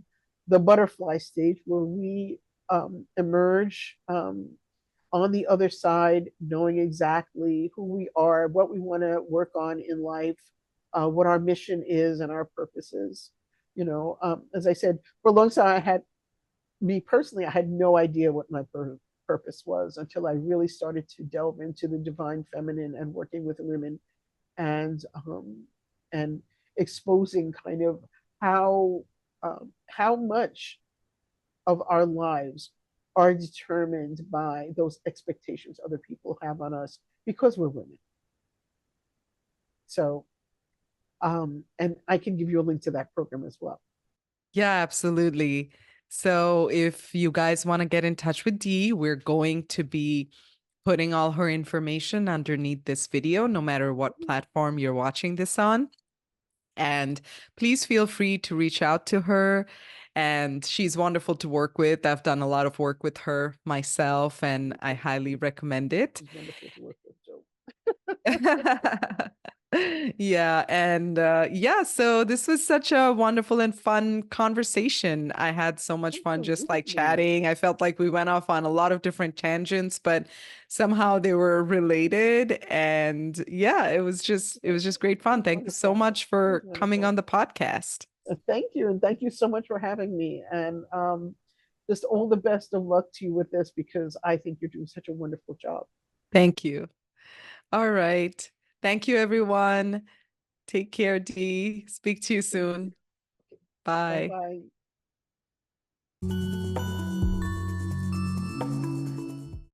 the butterfly stage, where we emerge on the other side, knowing exactly who we are, what we want to work on in life, what our mission is, and our purposes. As I said, for a long time, me personally, I had no idea what my purpose was until I really started to delve into the divine feminine and working with women, and and exposing kind of how much of our lives are determined by those expectations other people have on us because we're women. So, and I can give you a link to that program as well. Yeah, absolutely. So if you guys want to get in touch with Dee, we're going to be putting all her information underneath this video, no matter what platform you're watching this on. And please feel free to reach out to her. And she's wonderful to work with. I've done a lot of work with her myself, and I highly recommend it. It's wonderful to work with, Joe. Yeah, and yeah, so this was such a wonderful and fun conversation. I had so much fun just like chatting. I felt like we went off on a lot of different tangents, but somehow they were related. And yeah, it was just great fun. Thank you so much for coming on the podcast. Thank you, and thank you so much for having me. And just all the best of luck to you with this, because I think you're doing such a wonderful job. Thank you. All right. Thank you, everyone. Take care, Dee. Speak to you soon. Bye. Bye-bye.